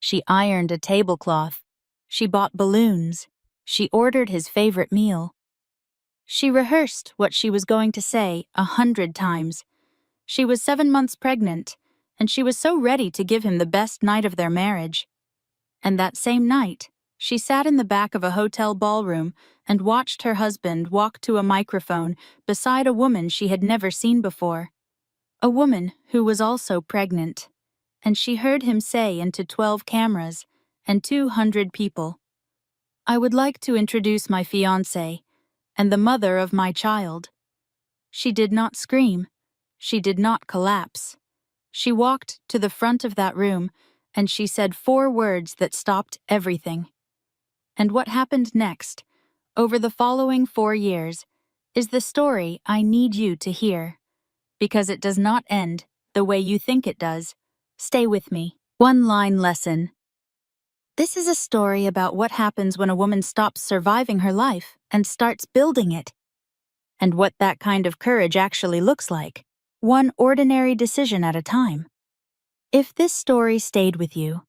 She ironed a tablecloth. She bought balloons. She ordered his favorite meal. She rehearsed what she was going to say 100 times. She was 7 months pregnant, and she was so ready to give him the best night of their marriage. And that same night, she sat in the back of a hotel ballroom and watched her husband walk to a microphone beside a woman she had never seen before. A woman who was also pregnant. And she heard him say into 12 cameras and 200 people, "I would like to introduce my fiancé and the mother of my child." She did not scream. She did not collapse. She walked to the front of that room and she said 4 words that stopped everything. And what happened next, over the following 4 years, is the story I need you to hear. Because it does not end the way you think it does. Stay with me. One-line lesson. This is a story about what happens when a woman stops surviving her life and starts building it. And what that kind of courage actually looks like. One ordinary decision at a time. If this story stayed with you,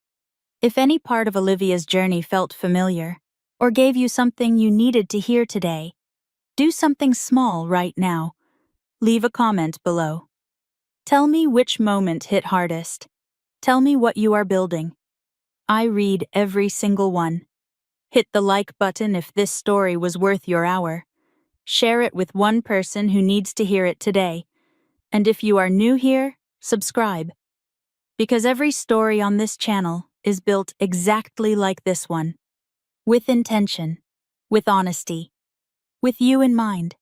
if any part of Olivia's journey felt familiar, or gave you something you needed to hear today, do something small right now. Leave a comment below. Tell me which moment hit hardest. Tell me what you are building. I read every single one. Hit the like button if this story was worth your hour. Share it with one person who needs to hear it today. And if you are new here, subscribe. Because every story on this channel is built exactly like this one. With intention. With honesty. With you in mind.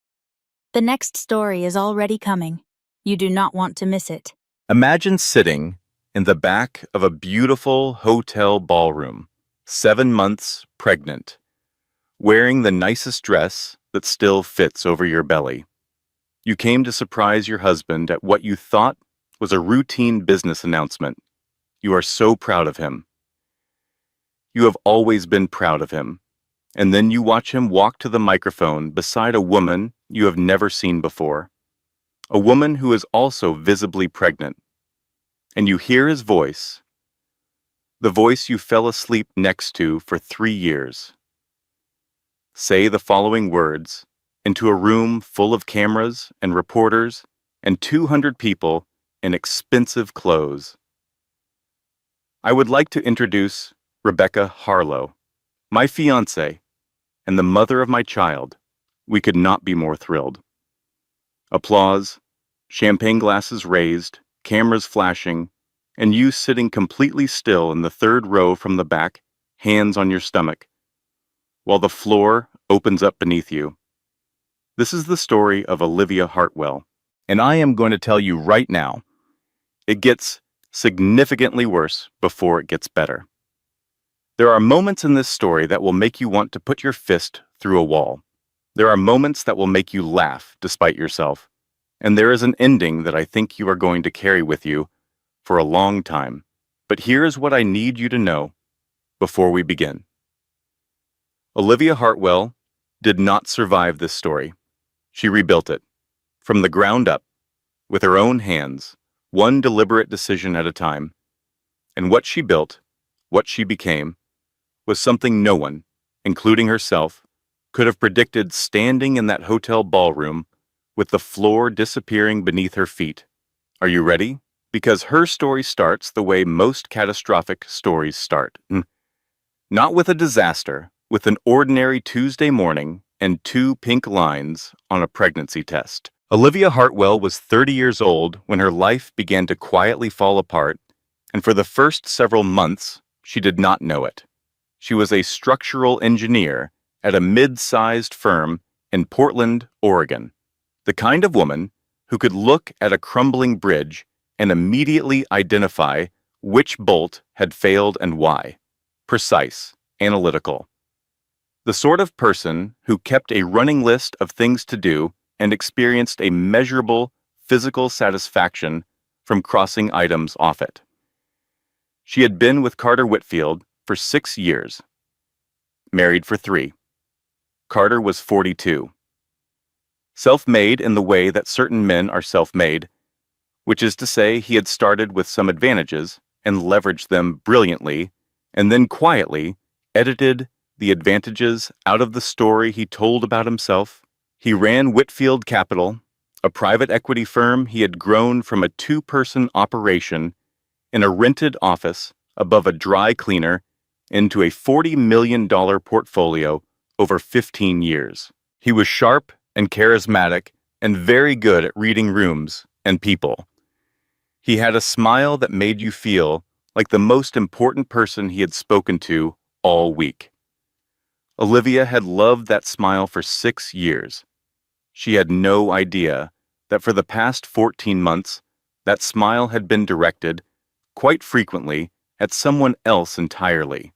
The next story is already coming. You do not want to miss it. Imagine sitting in the back of a beautiful hotel ballroom, 7 months pregnant, wearing the nicest dress that still fits over your belly. You came to surprise your husband at what you thought was a routine business announcement. You are so proud of him. You have always been proud of him. And then you watch him walk to the microphone beside a woman you have never seen before. A woman who is also visibly pregnant. And you hear his voice, the voice you fell asleep next to for 3 years. Say the following words into a room full of cameras and reporters and 200 people in expensive clothes. I would like to introduce Rebecca Harlow, my fiancée, and the mother of my child. We could not be more thrilled. Applause, champagne glasses raised, cameras flashing, and you sitting completely still in the 3rd row from the back, hands on your stomach, while the floor opens up beneath you. This is the story of Olivia Hartwell, and I am going to tell you right now, it gets significantly worse before it gets better. There are moments in this story that will make you want to put your fist through a wall. There are moments that will make you laugh despite yourself. And there is an ending that I think you are going to carry with you for a long time. But here is what I need you to know before we begin. Olivia Hartwell did not survive this story. She rebuilt it from the ground up with her own hands, one deliberate decision at a time. And what she built, what she became, was something no one, including herself, could have predicted standing in that hotel ballroom with the floor disappearing beneath her feet. Are you ready? Because her story starts the way most catastrophic stories start. Not with a disaster, with an ordinary Tuesday morning and 2 pink lines on a pregnancy test. Olivia Hartwell was 30 years old when her life began to quietly fall apart, and for the first several months, she did not know it. She was a structural engineer at a mid-sized firm in Portland, Oregon. The kind of woman who could look at a crumbling bridge and immediately identify which bolt had failed and why. Precise, analytical. The sort of person who kept a running list of things to do and experienced a measurable physical satisfaction from crossing items off it. She had been with Carter Whitfield for 6 years, married for 3. Carter was 42. Self-made in the way that certain men are self-made, which is to say he had started with some advantages and leveraged them brilliantly and then quietly edited the advantages out of the story he told about himself. He ran Whitfield Capital, a private equity firm he had grown from a two-person operation in a rented office above a dry cleaner into a $40 million portfolio over 15 years. He was sharp and charismatic and very good at reading rooms and people. He had a smile that made you feel like the most important person he had spoken to all week. Olivia had loved that smile for 6 years. She had no idea that for the past 14 months, that smile had been directed, quite frequently, at someone else entirely.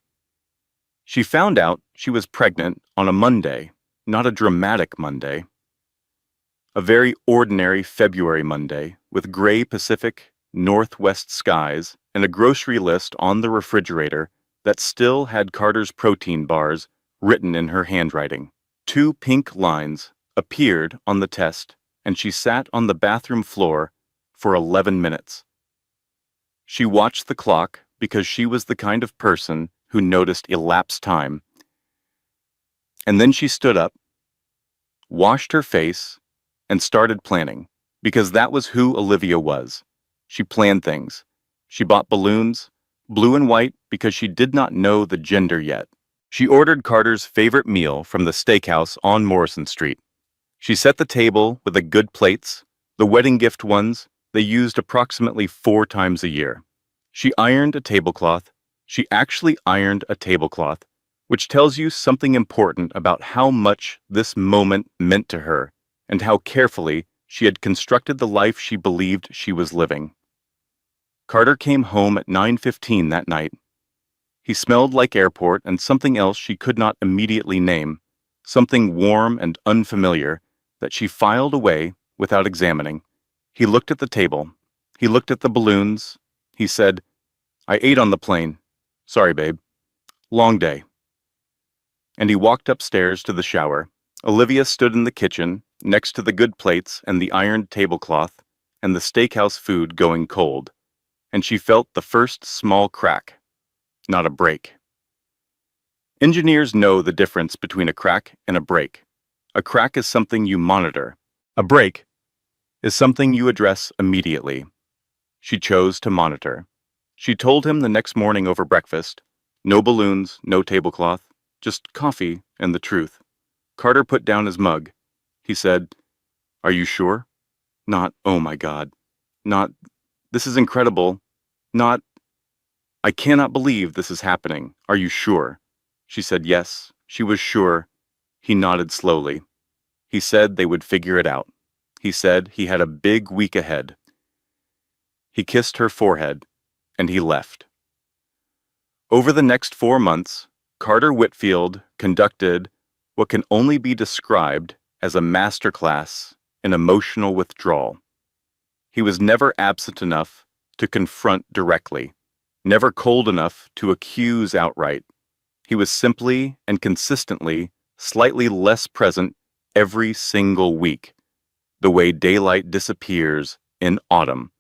She found out she was pregnant on a Monday, not a dramatic Monday. A very ordinary February Monday, with gray Pacific Northwest skies and a grocery list on the refrigerator that still had Carter's protein bars written in her handwriting. 2 pink lines appeared on the test, and she sat on the bathroom floor for 11 minutes. She watched the clock because she was the kind of person who noticed elapsed time. And then she stood up, washed her face, and started planning, because that was who Olivia was. She planned things. She bought balloons, blue and white, because she did not know the gender yet. She ordered Carter's favorite meal from the steakhouse on Morrison Street. She set the table with the good plates, the wedding gift ones they used approximately 4 times a year. She ironed a tablecloth. She actually ironed a tablecloth, which tells you something important about how much this moment meant to her and how carefully she had constructed the life she believed she was living. Carter came home at 9:15 that night. He smelled like airport and something else she could not immediately name, something warm and unfamiliar that she filed away without examining. He looked at the table. He looked at the balloons. He said, "I ate on the plane. Sorry, babe. Long day." And he walked upstairs to the shower. Olivia stood in the kitchen, next to the good plates and the ironed tablecloth and the steakhouse food going cold, and she felt the first small crack, not a break. Engineers know the difference between a crack and a break. A crack is something you monitor. A break is something you address immediately. She chose to monitor. She told him the next morning over breakfast, no balloons, no tablecloth, just coffee and the truth. Carter put down his mug. He said, "Are you sure?" Not, "Oh my God." Not, "This is incredible." Not, "I cannot believe this is happening. Are you sure?" She said yes, she was sure. He nodded slowly. He said they would figure it out. He said he had a big week ahead. He kissed her forehead, and he left. Over the next 4 months, Carter Whitfield conducted what can only be described as a masterclass in emotional withdrawal. He was never absent enough to confront directly, never cold enough to accuse outright. He was simply and consistently slightly less present every single week, the way daylight disappears in autumn.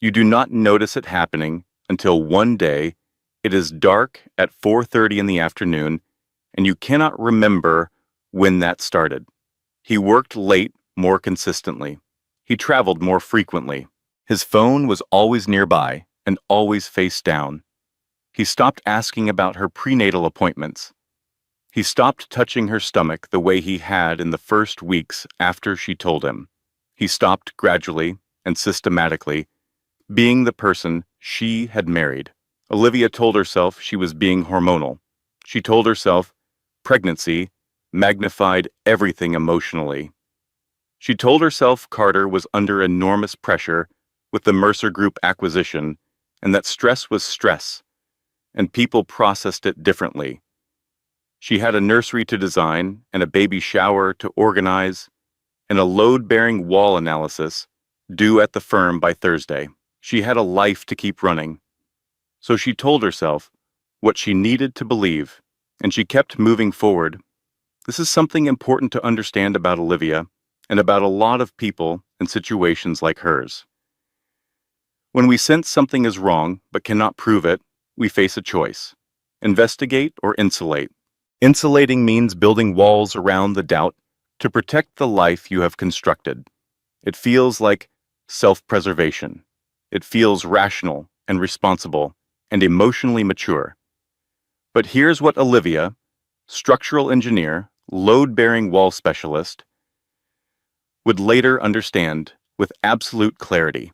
You do not notice it happening until one day it is dark at 4:30 in the afternoon and you cannot remember when that started. He worked late more consistently. He traveled more frequently. His phone was always nearby and always face down. He stopped asking about her prenatal appointments. He stopped touching her stomach the way he had in the first weeks after she told him. He stopped gradually and systematically being the person she had married. Olivia told herself she was being hormonal. She told herself pregnancy magnified everything emotionally. She told herself Carter was under enormous pressure with the Mercer Group acquisition and that stress was stress, and people processed it differently. She had a nursery to design and a baby shower to organize and a load-bearing wall analysis due at the firm by Thursday. She had a life to keep running. So she told herself what she needed to believe, and she kept moving forward. This is something important to understand about Olivia and about a lot of people in situations like hers. When we sense something is wrong but cannot prove it, we face a choice. Investigate or insulate. Insulating means building walls around the doubt to protect the life you have constructed. It feels like self-preservation. It feels rational and responsible and emotionally mature. But here's what Olivia, structural engineer, load-bearing wall specialist, would later understand with absolute clarity.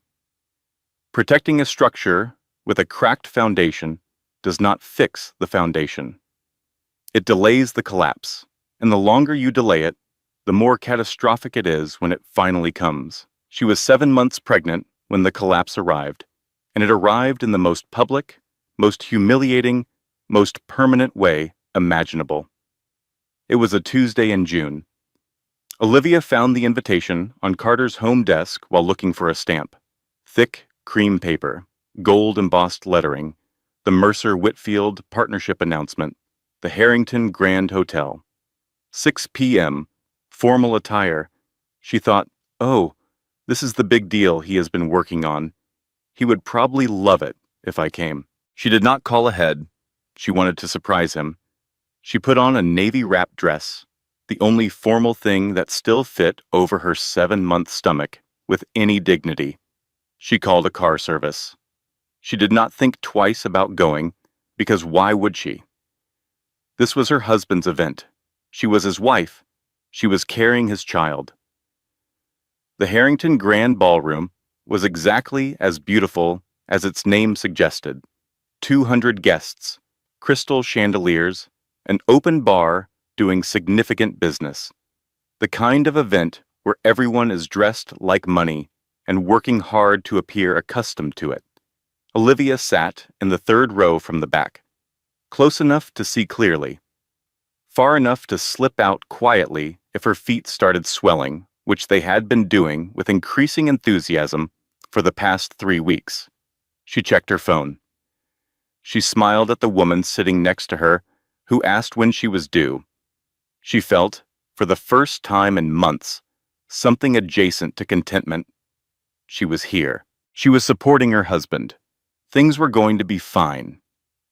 Protecting a structure with a cracked foundation does not fix the foundation. It delays the collapse, and the longer you delay it, the more catastrophic it is when it finally comes. She was 7 months pregnant when the collapse arrived, and it arrived in the most public, most humiliating, most permanent way imaginable. It was a Tuesday in June. Olivia found the invitation on Carter's home desk while looking for a stamp. Thick cream paper, gold-embossed lettering, the Mercer-Whitfield partnership announcement, the Harrington Grand Hotel. 6 p.m., formal attire. She thought, oh, this is the big deal he has been working on. He would probably love it if I came. She did not call ahead. She wanted to surprise him. She put on a navy wrap dress, the only formal thing that still fit over her 7-month stomach with any dignity. She called a car service. She did not think twice about going, because why would she? This was her husband's event. She was his wife. She was carrying his child. The Harrington Grand Ballroom was exactly as beautiful as its name suggested. 200 guests, crystal chandeliers, an open bar doing significant business. The kind of event where everyone is dressed like money and working hard to appear accustomed to it. Olivia sat in the 3rd row from the back, close enough to see clearly, far enough to slip out quietly if her feet started swelling, which they had been doing with increasing enthusiasm for the past 3 weeks. She checked her phone. She smiled at the woman sitting next to her, who asked when she was due. She felt, for the first time in months, something adjacent to contentment. She was here. She was supporting her husband. Things were going to be fine.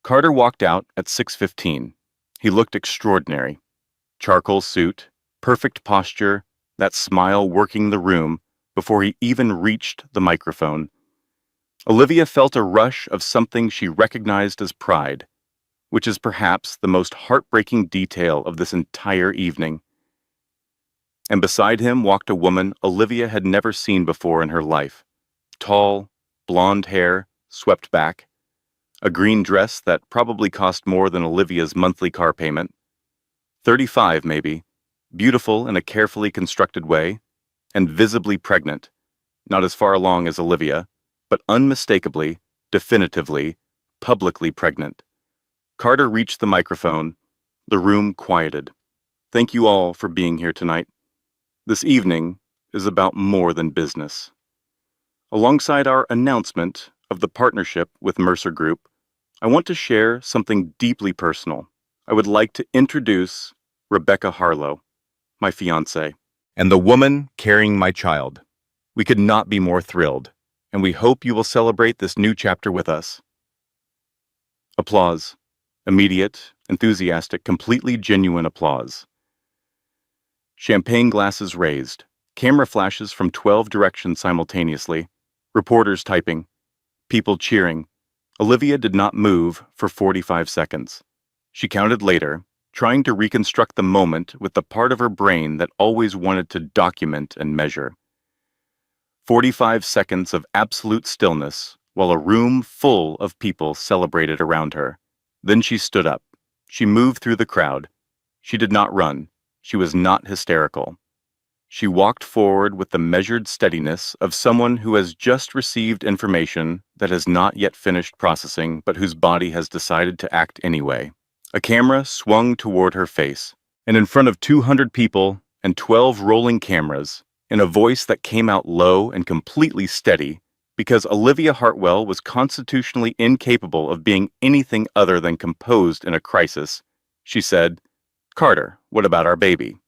Carter walked out at 6:15. He looked extraordinary. Charcoal suit, perfect posture, that smile working the room before he even reached the microphone. Olivia felt a rush of something she recognized as pride, which is perhaps the most heartbreaking detail of this entire evening. And beside him walked a woman Olivia had never seen before in her life. Tall, blonde hair, swept back, a green dress that probably cost more than Olivia's monthly car payment. 35, maybe, beautiful in a carefully constructed way, and visibly pregnant, not as far along as Olivia, but unmistakably, definitively, publicly pregnant. Carter reached the microphone. The room quieted. Thank you all for being here tonight. This evening is about more than business. Alongside our announcement of the partnership with Mercer Group, I want to share something deeply personal. I would like to introduce Rebecca Harlow, my fiancée, and the woman carrying my child. We could not be more thrilled, and we hope you will celebrate this new chapter with us. Applause. Immediate, enthusiastic, completely genuine applause. Champagne glasses raised, camera flashes from 12 directions simultaneously, reporters typing, people cheering. Olivia did not move for 45 seconds. She counted later, trying to reconstruct the moment with the part of her brain that always wanted to document and measure. 45 seconds of absolute stillness while a room full of people celebrated around her. Then she stood up. She moved through the crowd. She did not run. She was not hysterical. She walked forward with the measured steadiness of someone who has just received information that has not yet finished processing but whose body has decided to act anyway. A camera swung toward her face, and in front of 200 people and 12 rolling cameras, in a voice that came out low and completely steady, because Olivia Hartwell was constitutionally incapable of being anything other than composed in a crisis, she said, "Carter, what about our baby?"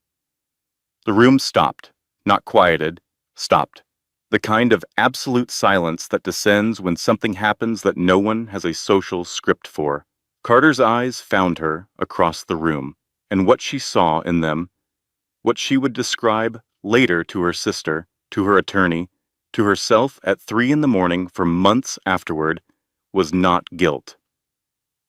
The room stopped, not quieted, stopped. The kind of absolute silence that descends when something happens that no one has a social script for. Carter's eyes found her across the room, and what she saw in them, what she would describe later to her sister, to her attorney, to herself at 3 in the morning for months afterward, was not guilt.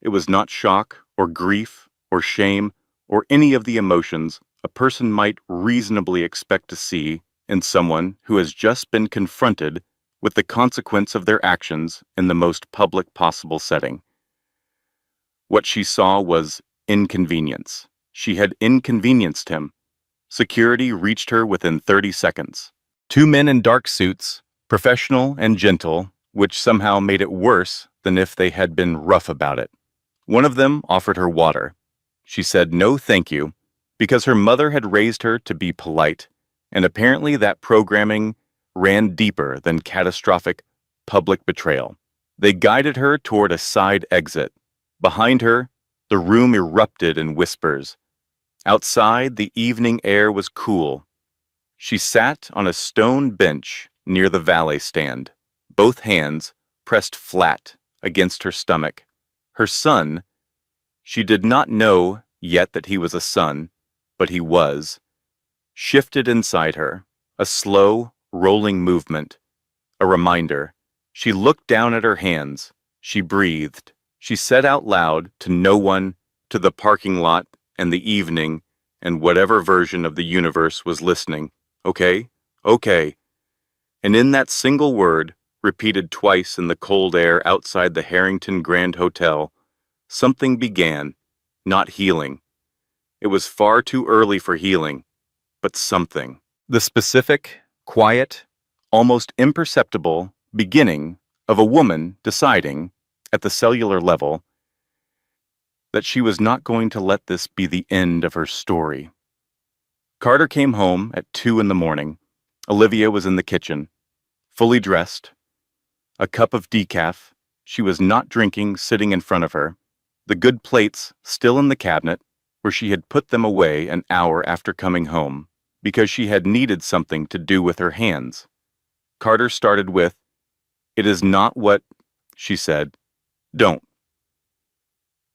It was not shock or grief or shame or any of the emotions a person might reasonably expect to see in someone who has just been confronted with the consequence of their actions in the most public possible setting. What she saw was inconvenience. She had inconvenienced him. Security reached her within 30 seconds. Two men in dark suits, professional and gentle, which somehow made it worse than if they had been rough about it. One of them offered her water. She said no thank you, because her mother had raised her to be polite, and apparently that programming ran deeper than catastrophic public betrayal. They guided her toward a side exit. Behind her, the room erupted in whispers. Outside, the evening air was cool. She sat on a stone bench near the valet stand, both hands pressed flat against her stomach. Her son, she did not know yet that he was a son, but he was, shifted inside her, a slow, rolling movement, a reminder. She looked down at her hands. She breathed. She said out loud to no one, to the parking lot and the evening, and whatever version of the universe was listening, okay, okay. And in that single word, repeated twice in the cold air outside the Harrington Grand Hotel, something began, not healing. It was far too early for healing, but something. The specific, quiet, almost imperceptible beginning of a woman deciding, at the cellular level, that she was not going to let this be the end of her story. Carter came home at 2 in the morning. Olivia was in the kitchen, fully dressed, a cup of decaf she was not drinking sitting in front of her, the good plates still in the cabinet where she had put them away an hour after coming home because she had needed something to do with her hands. Carter started with, "It is not what," she said. "Don't."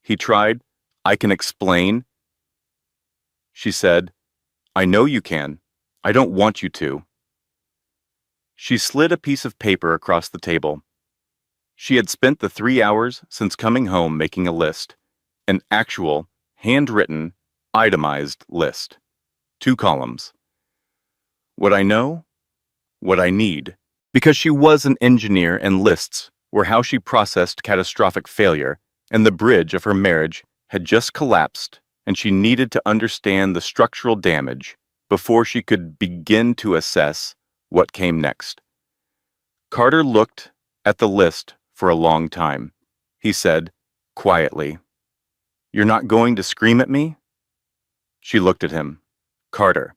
He tried, "I can explain." She said, "I know you can. I don't want you to." She slid a piece of paper across the table. She had spent the 3 hours since coming home making a list, an actual, handwritten, itemized list. 2 columns. What I know, what I need. Because she was an engineer and lists were how she processed catastrophic failure, and the bridge of her marriage had just collapsed, and she needed to understand the structural damage before she could begin to assess what came next. Carter looked at the list for a long time. He said, quietly, "You're not going to scream at me?" She looked at him. "Carter,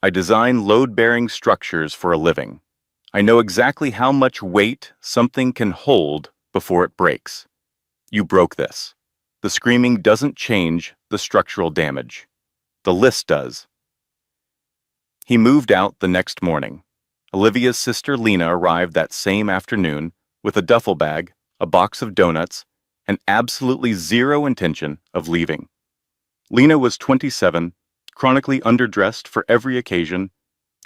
I design load-bearing structures for a living. I know exactly how much weight something can hold before it breaks. You broke this. The screaming doesn't change the structural damage. The list does." He moved out the next morning. Olivia's sister Lena arrived that same afternoon with a duffel bag, a box of donuts, and absolutely zero intention of leaving. Lena was 27, chronically underdressed for every occasion,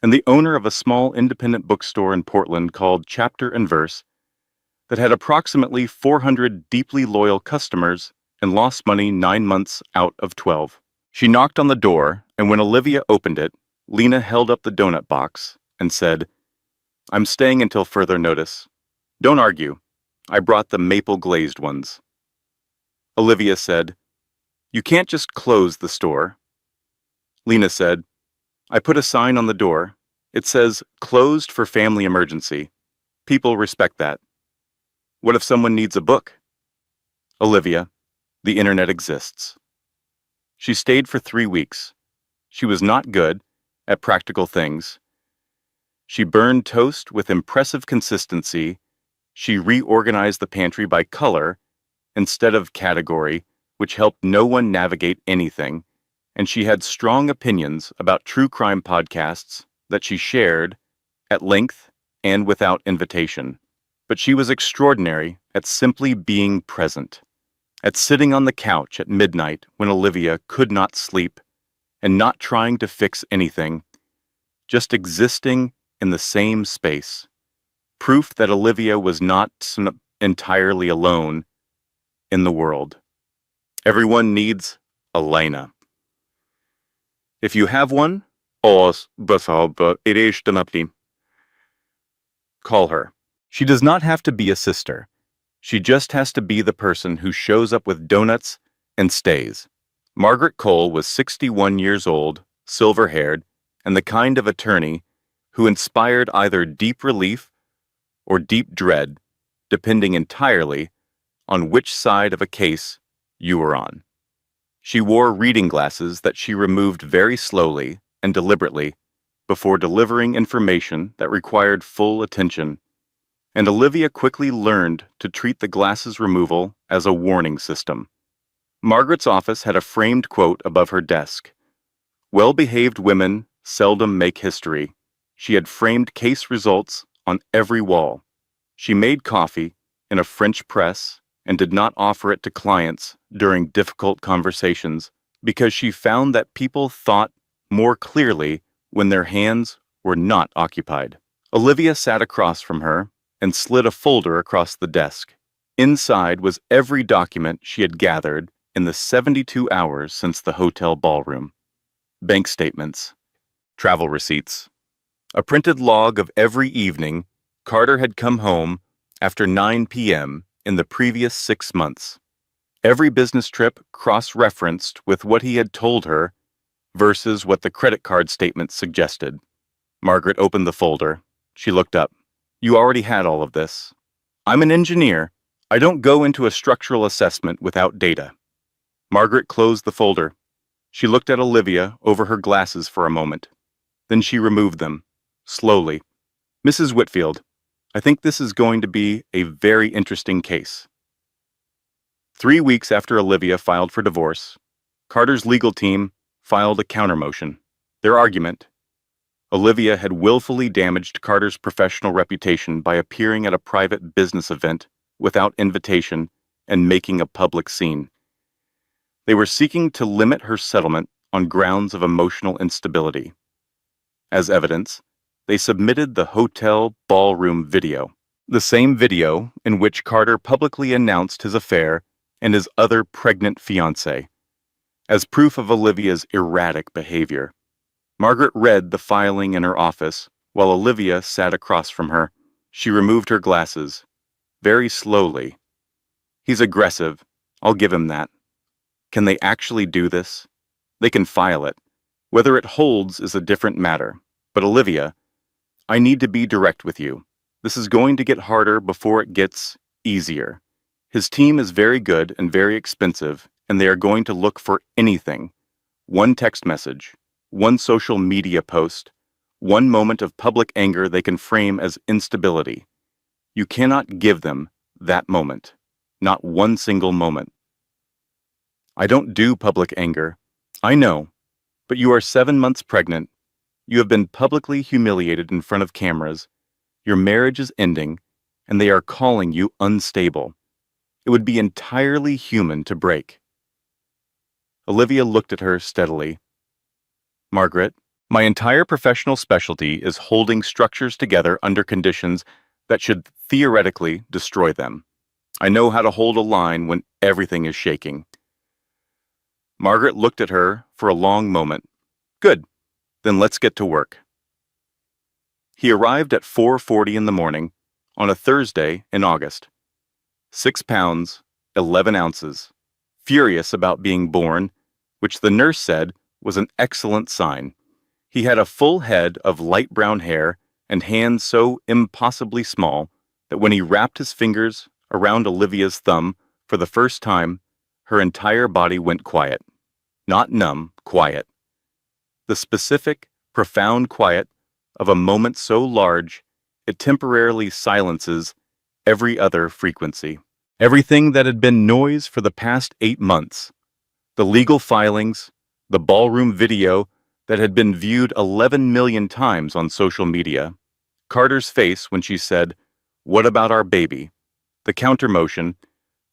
and the owner of a small independent bookstore in Portland called Chapter and Verse that had approximately 400 deeply loyal customers and lost money 9 months out of 12. She knocked on the door, and when Olivia opened it, Lena held up the donut box and said, "I'm staying until further notice. Don't argue. I brought the maple glazed ones." Olivia said, "You can't just close the store." Lena said, "I put a sign on the door. It says, 'Closed for family emergency.' People respect that." "What if someone needs a book?" "Olivia, the internet exists." She stayed for 3 weeks. She was not good at practical things. She burned toast with impressive consistency. She reorganized the pantry by color instead of category, which helped no one navigate anything, and she had strong opinions about true crime podcasts that she shared at length and without invitation. But she was extraordinary at simply being present. at sitting on the couch at midnight when Olivia could not sleep, and not trying to fix anything, just existing in the same space. Proof that Olivia was not entirely alone in the world. Everyone needs a Lena. If you have one, call her. She does not have to be a sister. She just has to be the person who shows up with donuts and stays. Margaret Cole was 61 years old, silver-haired, and the kind of attorney who inspired either deep relief or deep dread, depending entirely on which side of a case you were on. She wore reading glasses that she removed very slowly and deliberately before delivering information that required full attention, and Olivia quickly learned to treat the glasses removal as a warning system. Margaret's office had a framed quote above her desk. "Well-behaved women seldom make history." She had framed case results on every wall. She made coffee in a French press and did not offer it to clients during difficult conversations because she found that people thought more clearly when their hands were not occupied. Olivia sat across from her and slid a folder across the desk. Inside was every document she had gathered in the 72 hours since the hotel ballroom. Bank statements, travel receipts, a printed log of every evening Carter had come home after 9 p.m. in the previous 6 months. Every business trip cross-referenced with what he had told her versus what the credit card statement suggested. Margaret opened the folder. She looked up. "You already had all of this. I'm an engineer. I don't go into a structural assessment without data." Margaret closed the folder. She looked at Olivia over her glasses for a moment. Then she removed them, slowly. "Mrs. Whitfield, I think this is going to be a very interesting case." 3 weeks after Olivia filed for divorce, Carter's legal team filed a countermotion. Their argument: Olivia had willfully damaged Carter's professional reputation by appearing at a private business event without invitation and making a public scene. They were seeking to limit her settlement on grounds of emotional instability. As evidence, they submitted the hotel ballroom video, the same video in which Carter publicly announced his affair and his other pregnant fiancée, as proof of Olivia's erratic behavior. Margaret read the filing in her office while Olivia sat across from her. She removed her glasses, very slowly. "He's aggressive. I'll give him that. Can they actually do this? They can file it. Whether it holds is a different matter. But Olivia, I need to be direct with you. This is going to get harder before it gets easier. His team is very good and very expensive, and they are going to look for anything. One text message, one social media post, one moment of public anger they can frame as instability. You cannot give them that moment. Not one single moment." "I don't do public anger. I know. But you are 7 months pregnant. You have been publicly humiliated in front of cameras. Your marriage is ending, and they are calling you unstable. It would be entirely human to break." Olivia looked at her steadily. "Margaret, my entire professional specialty is holding structures together under conditions that should theoretically destroy them. I know how to hold a line when everything is shaking." Margaret looked at her for a long moment. "Good. Then let's get to work." He arrived at 4:40 in the morning on a Thursday in August. 6 pounds, 11 ounces. Furious about being born, which the nurse said was an excellent sign. He had a full head of light brown hair and hands so impossibly small that when he wrapped his fingers around Olivia's thumb for the first time, her entire body went quiet. Not numb, quiet. The specific, profound quiet of a moment so large it temporarily silences every other frequency. Everything that had been noise for the past 8 months, the legal filings, the ballroom video that had been viewed 11 million times on social media, Carter's face when she said, "What about our baby?" the countermotion,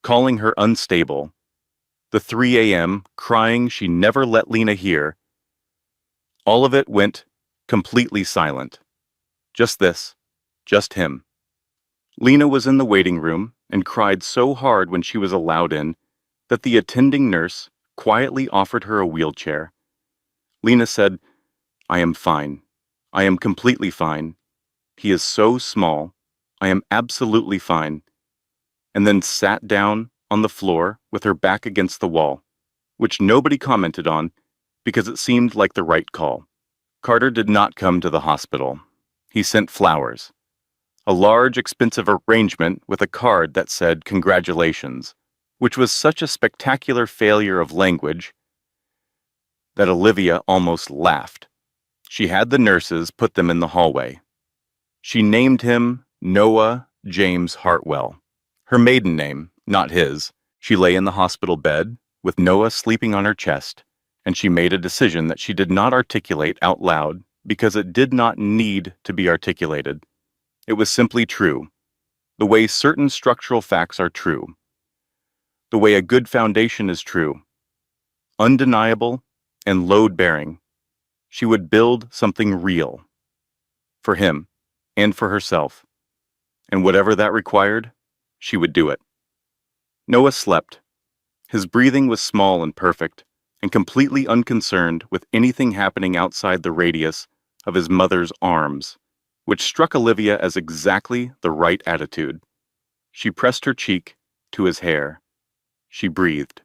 calling her unstable, the 3 a.m. crying she never let Lena hear, all of it went completely silent. Just this, just him. Lena was in the waiting room and cried so hard when she was allowed in that the attending nurse quietly offered her a wheelchair. Lena said, "I am fine. I am completely fine. He is so small. I am absolutely fine," and then sat down on the floor with her back against the wall, which nobody commented on because it seemed like the right call. Carter did not come to the hospital. He sent flowers. A large, expensive arrangement with a card that said "Congratulations," which was such a spectacular failure of language that Olivia almost laughed. She had the nurses put them in the hallway. She named him Noah James Hartwell, her maiden name, not his. She lay in the hospital bed with Noah sleeping on her chest, and she made a decision that she did not articulate out loud because it did not need to be articulated. It was simply true, the way certain structural facts are true, the way a good foundation is true, undeniable and load-bearing. She would build something real, for him and for herself, and whatever that required, she would do it. Noah slept. His breathing was small and perfect, and completely unconcerned with anything happening outside the radius of his mother's arms, which struck Olivia as exactly the right attitude. She pressed her cheek to his hair. She breathed.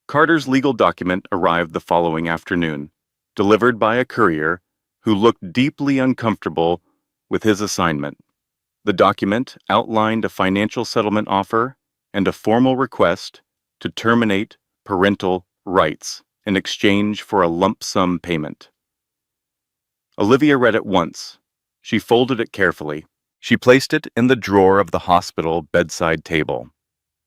Carter's legal document arrived the following afternoon, delivered by a courier who looked deeply uncomfortable with his assignment. The document outlined a financial settlement offer and a formal request to terminate parental rights in exchange for a lump sum payment. Olivia read it once. She folded it carefully. She placed it in the drawer of the hospital bedside table.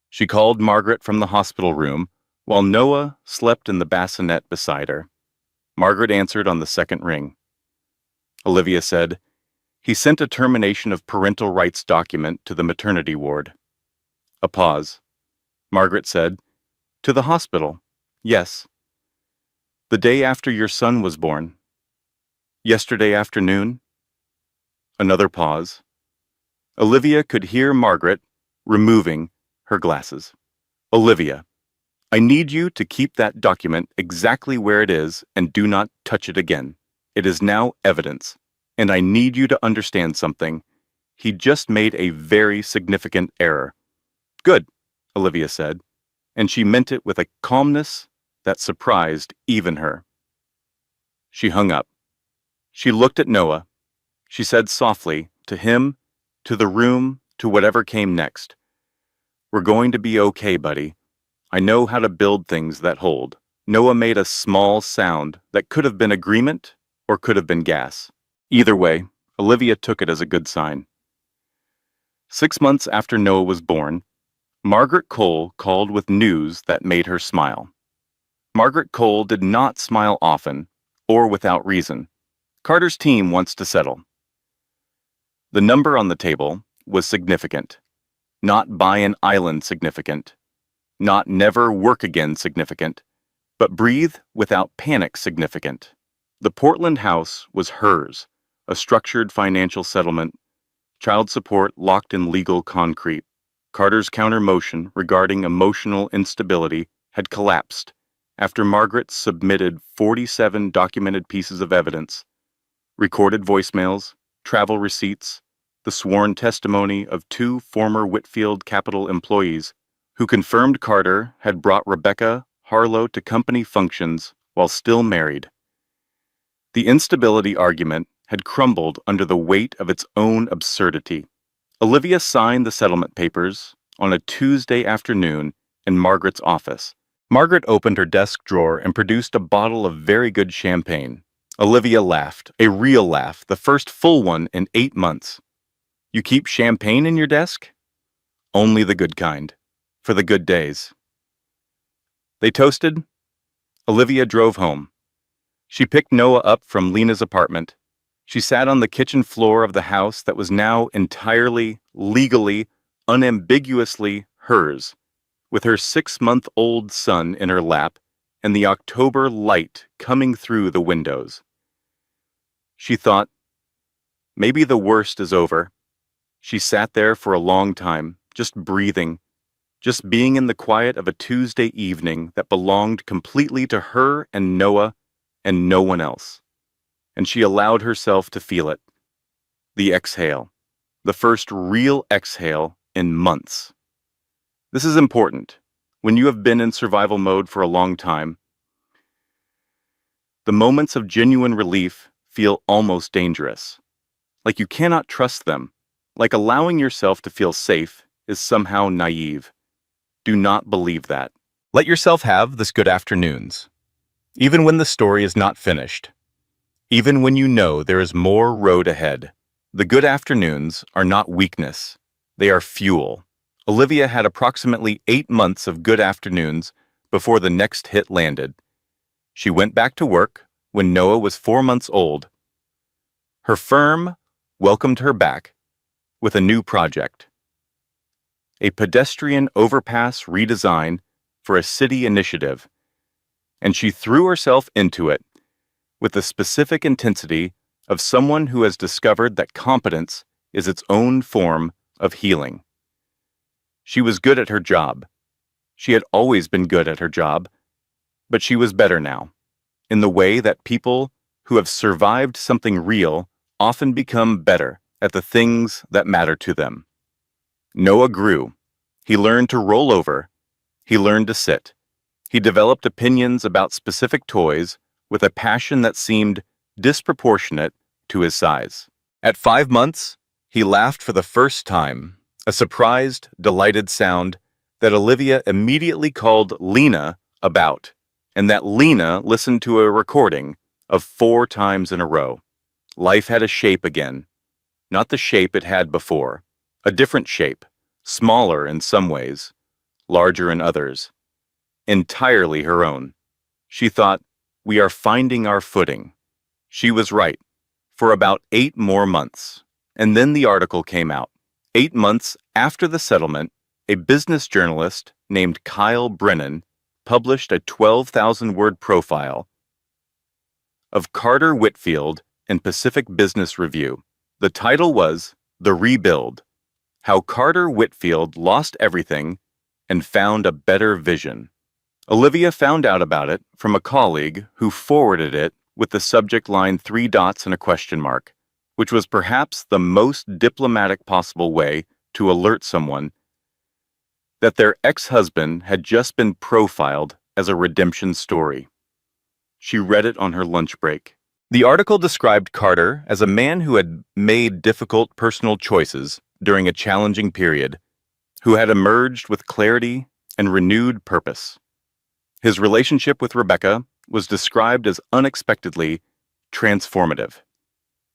She called Margaret from the hospital room while Noah slept in the bassinet beside her. Margaret answered on the second ring. Olivia said, "He sent a termination of parental rights document to the maternity ward." A pause. Margaret said, "To the hospital?" "Yes." "The day after your son was born?" "Yesterday afternoon?" Another pause. Olivia could hear Margaret removing her glasses. "Olivia, I need you to keep that document exactly where it is and do not touch it again. It is now evidence, and I need you to understand something. He just made a very significant error." "Good," Olivia said, and she meant it with a calmness that surprised even her. She hung up. She looked at Noah. She said softly, to him, to the room, to whatever came next, "We're going to be okay, buddy. I know how to build things that hold." Noah made a small sound that could have been agreement or could have been gas. Either way, Olivia took it as a good sign. 6 months after Noah was born, Margaret Cole called with news that made her smile. Margaret Cole did not smile often, or without reason. Carter's team wants to settle. The number on the table was significant. Not buy an island significant. Not never work again significant. But breathe without panic significant. The Portland house was hers, a structured financial settlement, child support locked in legal concrete. Carter's counter-motion regarding emotional instability had collapsed after Margaret submitted 47 documented pieces of evidence, recorded voicemails, travel receipts, the sworn testimony of 2 former Whitfield Capital employees who confirmed Carter had brought Rebecca Harlow to company functions while still married. The instability argument had crumbled under the weight of its own absurdity. Olivia signed the settlement papers on a Tuesday afternoon in Margaret's office. Margaret opened her desk drawer and produced a bottle of very good champagne. Olivia laughed, a real laugh, the first full one in 8 months. "You keep champagne in your desk?" "Only the good kind, for the good days." They toasted. Olivia drove home. She picked Noah up from Lena's apartment. She sat on the kitchen floor of the house that was now entirely, legally, unambiguously hers. with her 6-month-old son in her lap and the October light coming through the windows. She thought, maybe the worst is over. She sat there for a long time, just breathing, just being in the quiet of a Tuesday evening that belonged completely to her and Noah and no one else. And she allowed herself to feel it. The exhale. The first real exhale in months. This is important. When you have been in survival mode for a long time, the moments of genuine relief feel almost dangerous. Like you cannot trust them. Like allowing yourself to feel safe is somehow naive. Do not believe that. Let yourself have this good afternoons. Even when the story is not finished. Even when you know there is more road ahead. The good afternoons are not weakness. They are fuel. Olivia had approximately 8 months of good afternoons before the next hit landed. She went back to work when Noah was 4 months old. Her firm welcomed her back with a new project. A pedestrian overpass redesign for a city initiative, and she threw herself into it with the specific intensity of someone who has discovered that competence is its own form of healing. She was good at her job. She had always been good at her job, but she was better now, in the way that people who have survived something real often become better at the things that matter to them. Noah grew. He learned to roll over. He learned to sit. He developed opinions about specific toys with a passion that seemed disproportionate to his size. At 5 months, he laughed for the first time, a surprised, delighted sound that Olivia immediately called Lena about, and that Lena listened to a recording of 4 times in a row. Life had a shape again, not the shape it had before, a different shape, smaller in some ways, larger in others, entirely her own. She thought, we are finding our footing. She was right, for about 8 more months. And then the article came out. 8 months after the settlement, a business journalist named Kyle Brennan published a 12,000-word profile of Carter Whitfield in Pacific Business Review. The title was The Rebuild: How Carter Whitfield Lost Everything and Found a Better Vision. Olivia found out about it from a colleague who forwarded it with the subject line 3 dots and a question mark, which was perhaps the most diplomatic possible way to alert someone that their ex-husband had just been profiled as a redemption story. She read it on her lunch break. The article described Carter as a man who had made difficult personal choices during a challenging period, who had emerged with clarity and renewed purpose. His relationship with Rebecca was described as unexpectedly transformative.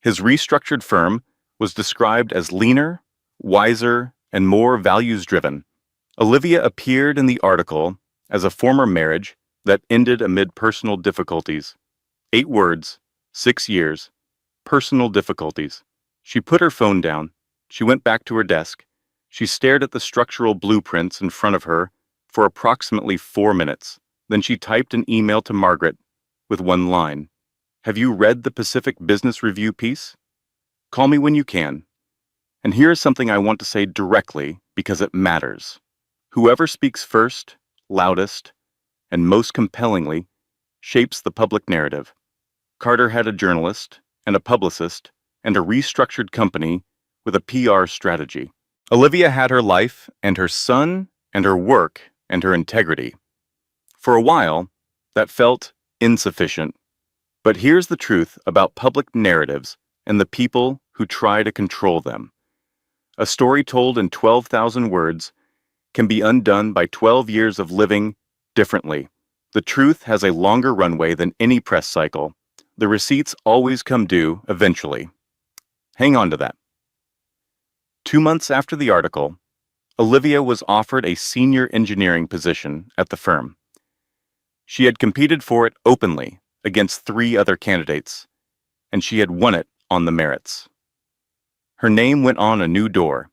His restructured firm was described as leaner, wiser, and more values-driven. Olivia appeared in the article as a former marriage that ended amid personal difficulties. 8 words, 6 years, personal difficulties. She put her phone down. She went back to her desk. She stared at the structural blueprints in front of her for approximately 4 minutes. Then she typed an email to Margaret with one line. Have you read the Pacific Business Review piece? Call me when you can. And here is something I want to say directly because it matters. Whoever speaks first, loudest, and most compellingly shapes the public narrative. Carter had a journalist and a publicist and a restructured company with a PR strategy. Olivia had her life and her son and her work and her integrity. For a while, that felt insufficient. But here's the truth about public narratives and the people who try to control them. A story told in 12,000 words can be undone by 12 years of living differently. The truth has a longer runway than any press cycle. The receipts always come due eventually. Hang on to that. 2 months after the article, Olivia was offered a senior engineering position at the firm. She had competed for it openly against 3 other candidates, and she had won it on the merits. Her name went on a new door.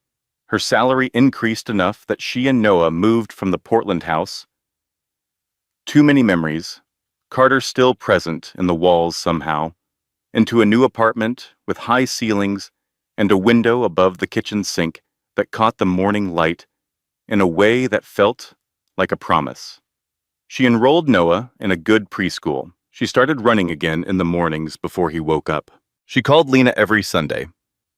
Her salary increased enough that she and Noah moved from the Portland house. Too many memories, Carter still present in the walls somehow, into a new apartment with high ceilings and a window above the kitchen sink that caught the morning light in a way that felt like a promise. She enrolled Noah in a good preschool. She started running again in the mornings before he woke up. She called Lena every Sunday.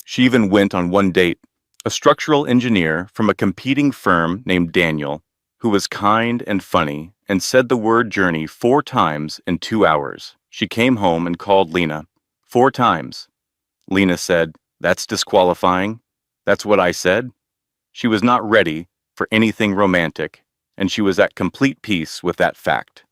She even went on one date. A structural engineer from a competing firm named Daniel, who was kind and funny and said the word journey 4 times in 2 hours. She came home and called Lena 4 times. Lena said, "That's disqualifying. That's what I said." She was not ready for anything romantic, and she was at complete peace with that fact.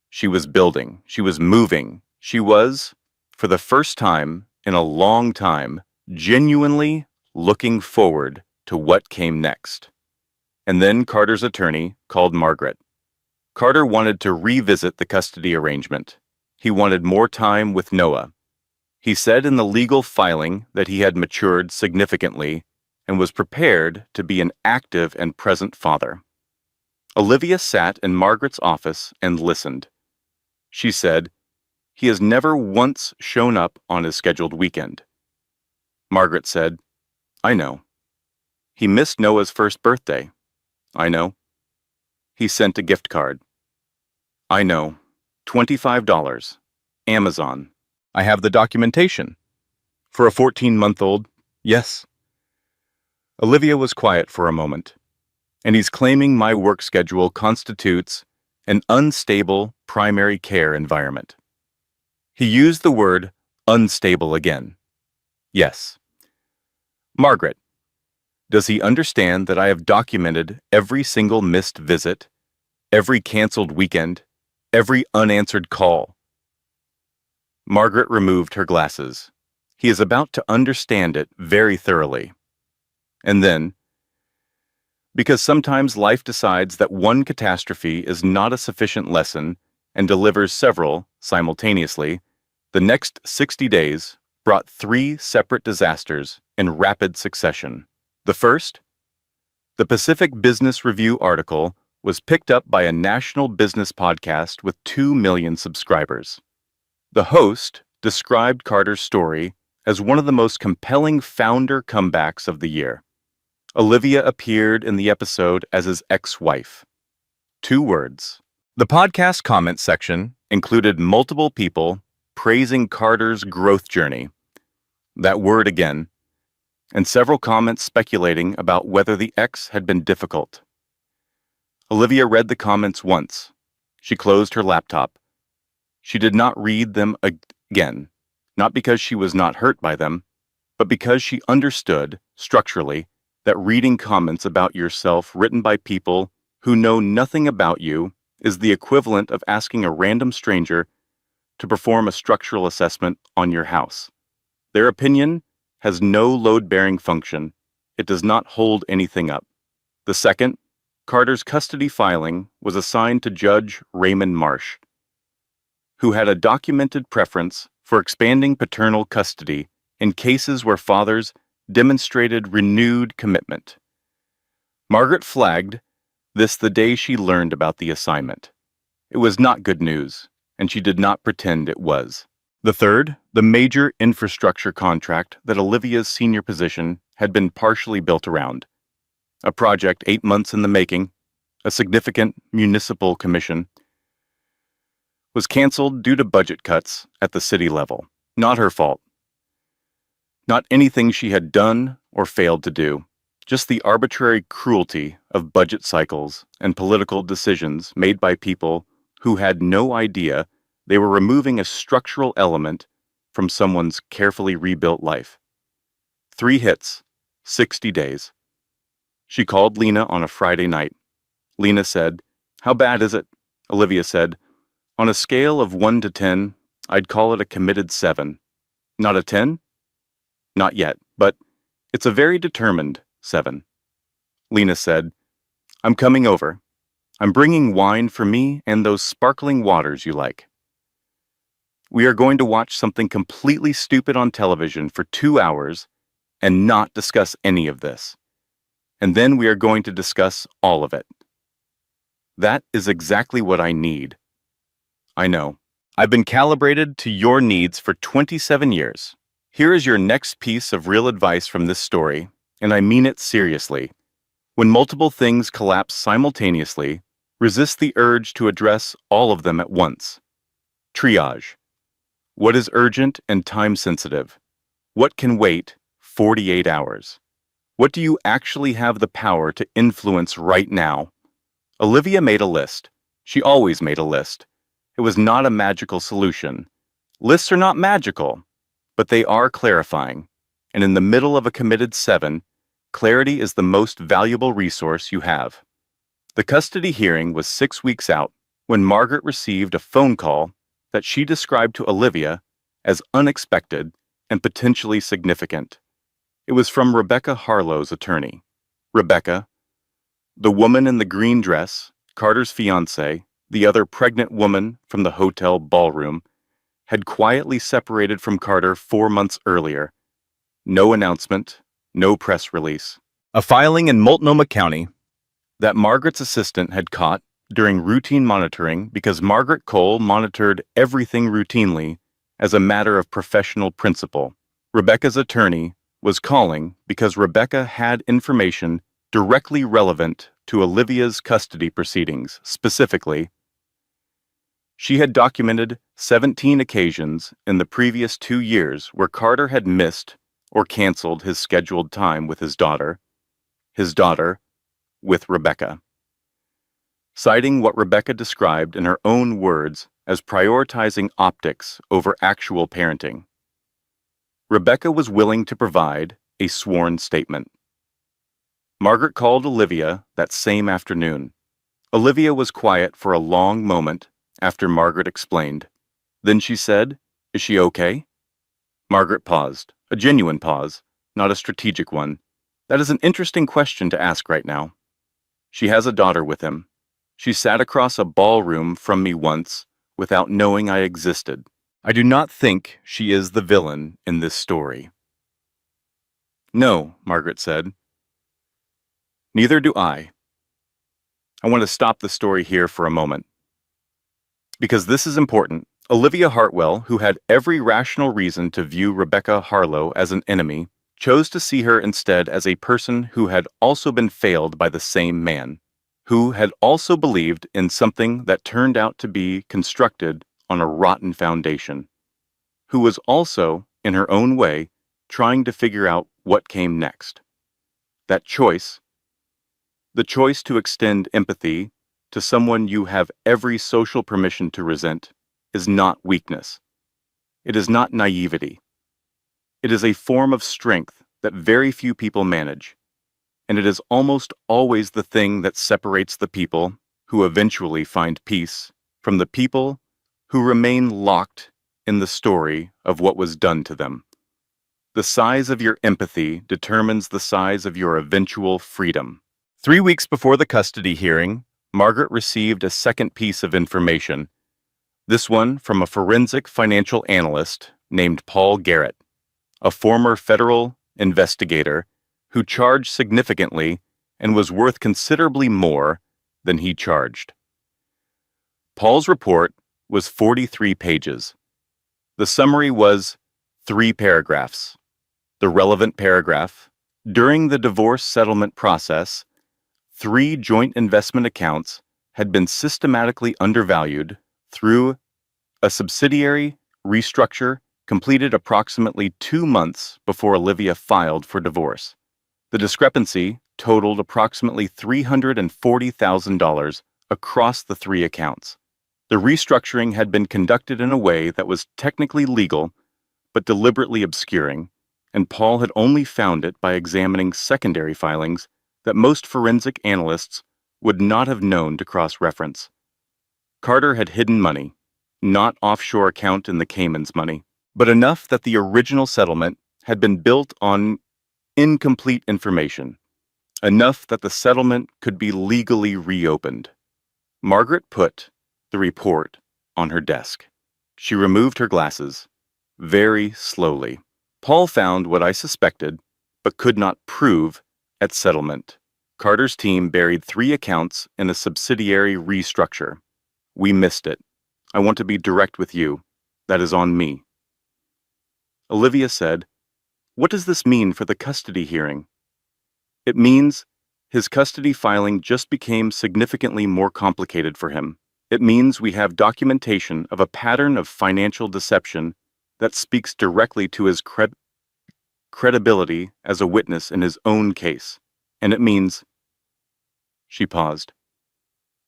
She was building. She was moving. She was, for the first time in a long time, genuinely looking forward to what came next. And then Carter's attorney called Margaret. Carter wanted to revisit the custody arrangement. He wanted more time with Noah. He said in the legal filing that he had matured significantly and was prepared to be an active and present father. Olivia sat in Margaret's office and listened. She said, "He has never once shown up on his scheduled weekend." Margaret said, "I know." "He missed Noah's first birthday." "I know." "He sent a gift card." "I know. $25. Amazon. I have the documentation." "For a 14-month-old? Yes." Olivia was quiet for a moment. "And he's claiming my work schedule constitutes an unstable primary care environment." He used the word unstable again. "Yes." "Margaret, does he understand that I have documented every single missed visit, every canceled weekend, every unanswered call?" Margaret removed her glasses. He is about to understand it very thoroughly. And then, because sometimes life decides that one catastrophe is not a sufficient lesson and delivers several simultaneously, the next 60 days brought 3 separate disasters in rapid succession. The first, the Pacific Business Review article was picked up by a national business podcast with 2 million subscribers. The host described Carter's story as one of the most compelling founder comebacks of the year. Olivia appeared in the episode as his ex-wife. 2 words. The podcast comment section included multiple people praising Carter's growth journey. That word again. And several comments speculating about whether the ex had been difficult. Olivia read the comments once. She closed her laptop. She did not read them again, not because she was not hurt by them, but because she understood, structurally, that reading comments about yourself written by people who know nothing about you is the equivalent of asking a random stranger to perform a structural assessment on your house. Their opinion has no load-bearing function. It does not hold anything up. The second, Carter's custody filing was assigned to Judge Raymond Marsh, who had a documented preference for expanding paternal custody in cases where fathers demonstrated renewed commitment. Margaret flagged this the day she learned about the assignment. It was not good news, and she did not pretend it was. The third, the major infrastructure contract that Olivia's senior position had been partially built around. A project 8 months in the making, a significant municipal commission, was canceled due to budget cuts at the city level. Not her fault. Not anything she had done or failed to do, just the arbitrary cruelty of budget cycles and political decisions made by people who had no idea they were removing a structural element from someone's carefully rebuilt life. 3 hits, 60 days. She called Lena on a Friday night. Lena said, "How bad is it?" Olivia said, "On a scale of 1 to 10, I'd call it a committed 7. Not a 10? Not yet, but it's a very determined 7. Lena said, "I'm coming over. I'm bringing wine for me and those sparkling waters you like. We are going to watch something completely stupid on television for 2 hours and not discuss any of this. and then we are going to discuss all of it. That is exactly what I need. I know. I've been calibrated to your needs for 27 years. Here is your next piece of real advice from this story, and I mean it seriously. When multiple things collapse simultaneously, resist the urge to address all of them at once. Triage. What is urgent and time-sensitive? What can wait 48 hours? What do you actually have the power to influence right now? Olivia made a list. She always made a list. It was not a magical solution. Lists are not magical, but they are clarifying. And in the middle of a committed 7, clarity is the most valuable resource you have. The custody hearing was 6 weeks out when Margaret received a phone call that she described to Olivia as unexpected and potentially significant. It was from Rebecca Harlow's attorney. Rebecca, the woman in the green dress, Carter's fiancée, the other pregnant woman from the hotel ballroom, had quietly separated from Carter 4 months earlier. No announcement, no press release. A filing in Multnomah County that Margaret's assistant had caught during routine monitoring because Margaret Cole monitored everything routinely as a matter of professional principle. Rebecca's attorney was calling because Rebecca had information directly relevant to Olivia's custody proceedings. Specifically, she had documented 17 occasions in the previous 2 years where Carter had missed or canceled his scheduled time with his daughter with Rebecca, citing what Rebecca described in her own words as prioritizing optics over actual parenting. Rebecca was willing to provide a sworn statement. Margaret called Olivia that same afternoon. Olivia was quiet for a long moment after Margaret explained. Then she said, "Is she okay?" Margaret paused, a genuine pause, not a strategic one. That is an interesting question to ask right now. She has a daughter with him. She sat across a ballroom from me once without knowing I existed. I do not think she is the villain in this story. No, Margaret said. Neither do I. I want to stop the story here for a moment. Because this is important. Olivia Hartwell, who had every rational reason to view Rebecca Harlow as an enemy, chose to see her instead as a person who had also been failed by the same man, who had also believed in something that turned out to be constructed on a rotten foundation, who was also, in her own way, trying to figure out what came next. That choice, the choice to extend empathy to someone you have every social permission to resent, is not weakness. It is not naivety. It is a form of strength that very few people manage, and it is almost always the thing that separates the people who eventually find peace from the people who remain locked in the story of what was done to them. The size of your empathy determines the size of your eventual freedom. 3 weeks before the custody hearing, Margaret received a second piece of information, this one from a forensic financial analyst named Paul Garrett, a former federal investigator who charged significantly and was worth considerably more than he charged. Paul's report was 43 pages. The summary was 3 paragraphs. The relevant paragraph: during the divorce settlement process, 3 joint investment accounts had been systematically undervalued through a subsidiary restructure completed approximately 2 months before Olivia filed for divorce. The discrepancy totaled approximately $340,000 across the 3 accounts. The restructuring had been conducted in a way that was technically legal, but deliberately obscuring, and Paul had only found it by examining secondary filings that most forensic analysts would not have known to cross-reference. Carter had hidden money, not offshore account in the Caymans money, but enough that the original settlement had been built on incomplete information, enough that the settlement could be legally reopened. Margaret put the report on her desk. She removed her glasses, very slowly. Paul found what I suspected, but could not prove at settlement. Carter's team buried 3 accounts in a subsidiary restructure. We missed it. I want to be direct with you. That is on me. Olivia said, "What does this mean for the custody hearing?" "It means his custody filing just became significantly more complicated for him. It means we have documentation of a pattern of financial deception that speaks directly to his credibility as a witness in his own case. And it means—" She paused.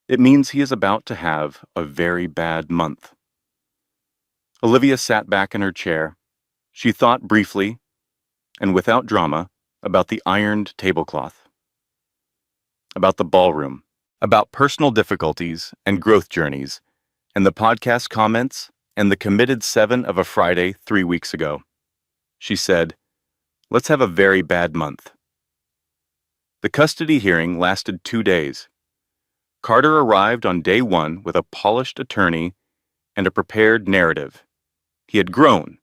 "It means he is about to have a very bad month." Olivia sat back in her chair. She thought briefly, and without drama, about the ironed tablecloth, about the ballroom, about personal difficulties and growth journeys, and the podcast comments and the committed 7 of a Friday 3 weeks ago. She said, "Let's have a very bad month." The custody hearing lasted 2 days. Carter arrived on day 1 with a polished attorney and a prepared narrative. He had grown.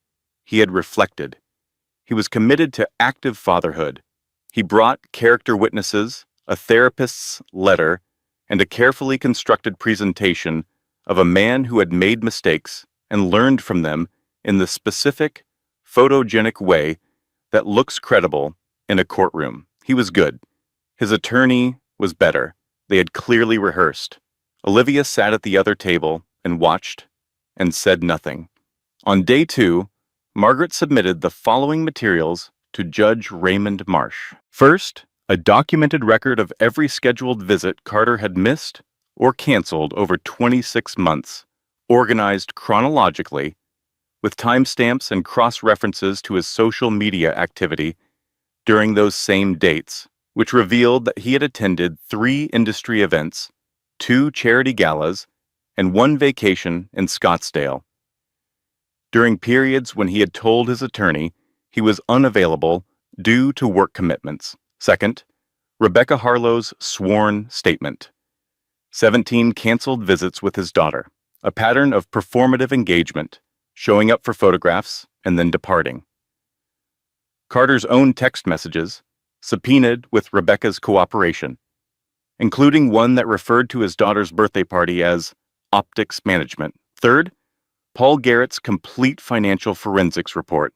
He had reflected. He was committed to active fatherhood. He brought character witnesses, a therapist's letter, and a carefully constructed presentation of a man who had made mistakes and learned from them in the specific, photogenic way that looks credible in a courtroom. He was good. His attorney was better. They had clearly rehearsed. Olivia sat at the other table and watched and said nothing. On day 2, Margaret submitted the following materials to Judge Raymond Marsh. First, a documented record of every scheduled visit Carter had missed or canceled over 26 months, organized chronologically, with timestamps and cross-references to his social media activity during those same dates, which revealed that he had attended 3 industry events, 2 charity galas, and 1 vacation in Scottsdale. During periods when he had told his attorney he was unavailable due to work commitments. Second, Rebecca Harlow's sworn statement. 17 canceled visits with his daughter, a pattern of performative engagement, showing up for photographs and then departing. Carter's own text messages, subpoenaed with Rebecca's cooperation, including one that referred to his daughter's birthday party as optics management. Third, Paul Garrett's complete financial forensics report,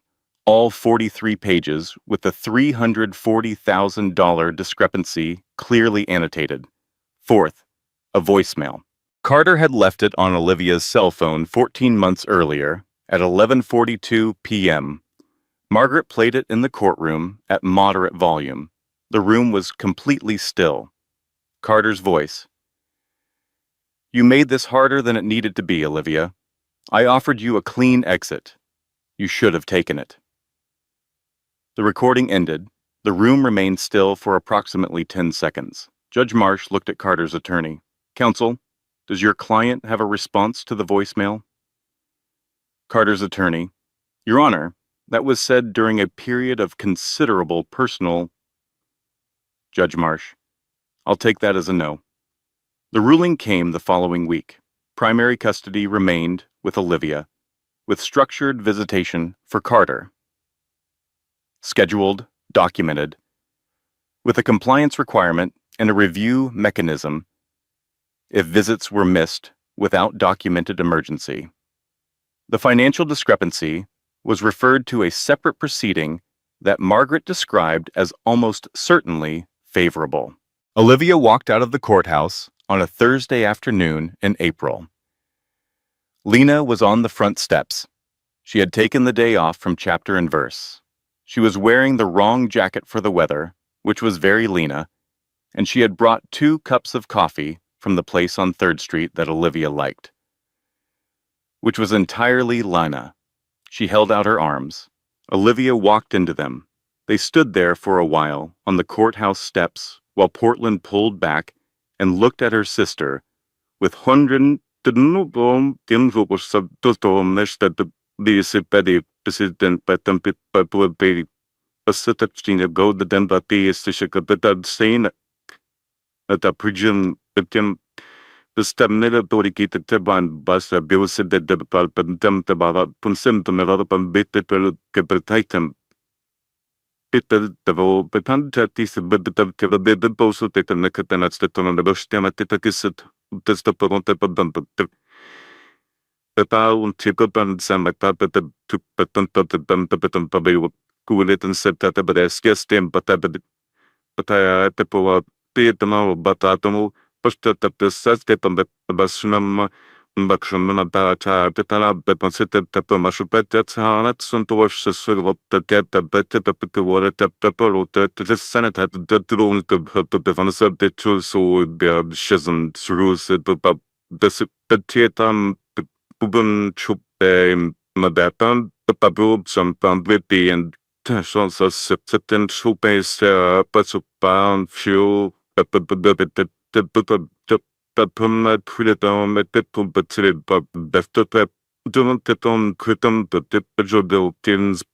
all 43 pages with the $340,000 discrepancy clearly annotated. Fourth, a voicemail. Carter had left it on Olivia's cell phone 14 months earlier at 11:42 p.m. Margaret played it in the courtroom at moderate volume. The room was completely still. Carter's voice. "You made this harder than it needed to be, Olivia. I offered you a clean exit. You should have taken it." The recording ended. The room remained still for approximately 10 seconds. Judge Marsh looked at Carter's attorney. "Counsel, does your client have a response to the voicemail?" Carter's attorney. "Your Honor, that was said during a period of considerable personal—" Judge Marsh. "I'll take that as a no." The ruling came the following week. Primary custody remained with Olivia, with structured visitation for Carter. Scheduled, documented, with a compliance requirement and a review mechanism if visits were missed without documented emergency. The financial discrepancy was referred to a separate proceeding that Margaret described as almost certainly favorable. Olivia walked out of the courthouse on a Thursday afternoon in April. Lena was on the front steps. She had taken the day off from chapter and verse. She was wearing the wrong jacket for the weather, which was very Lena, and she had brought 2 cups of coffee from the place on 3rd Street that Olivia liked, which was entirely Lena. She held out her arms. Olivia walked into them. They stood there for a while on the courthouse steps while Portland pulled back and looked at her sister with hundred bestämde autoriteter teban basa biosede de palpendem tebara punsem tomerada pambete pel kebertaitem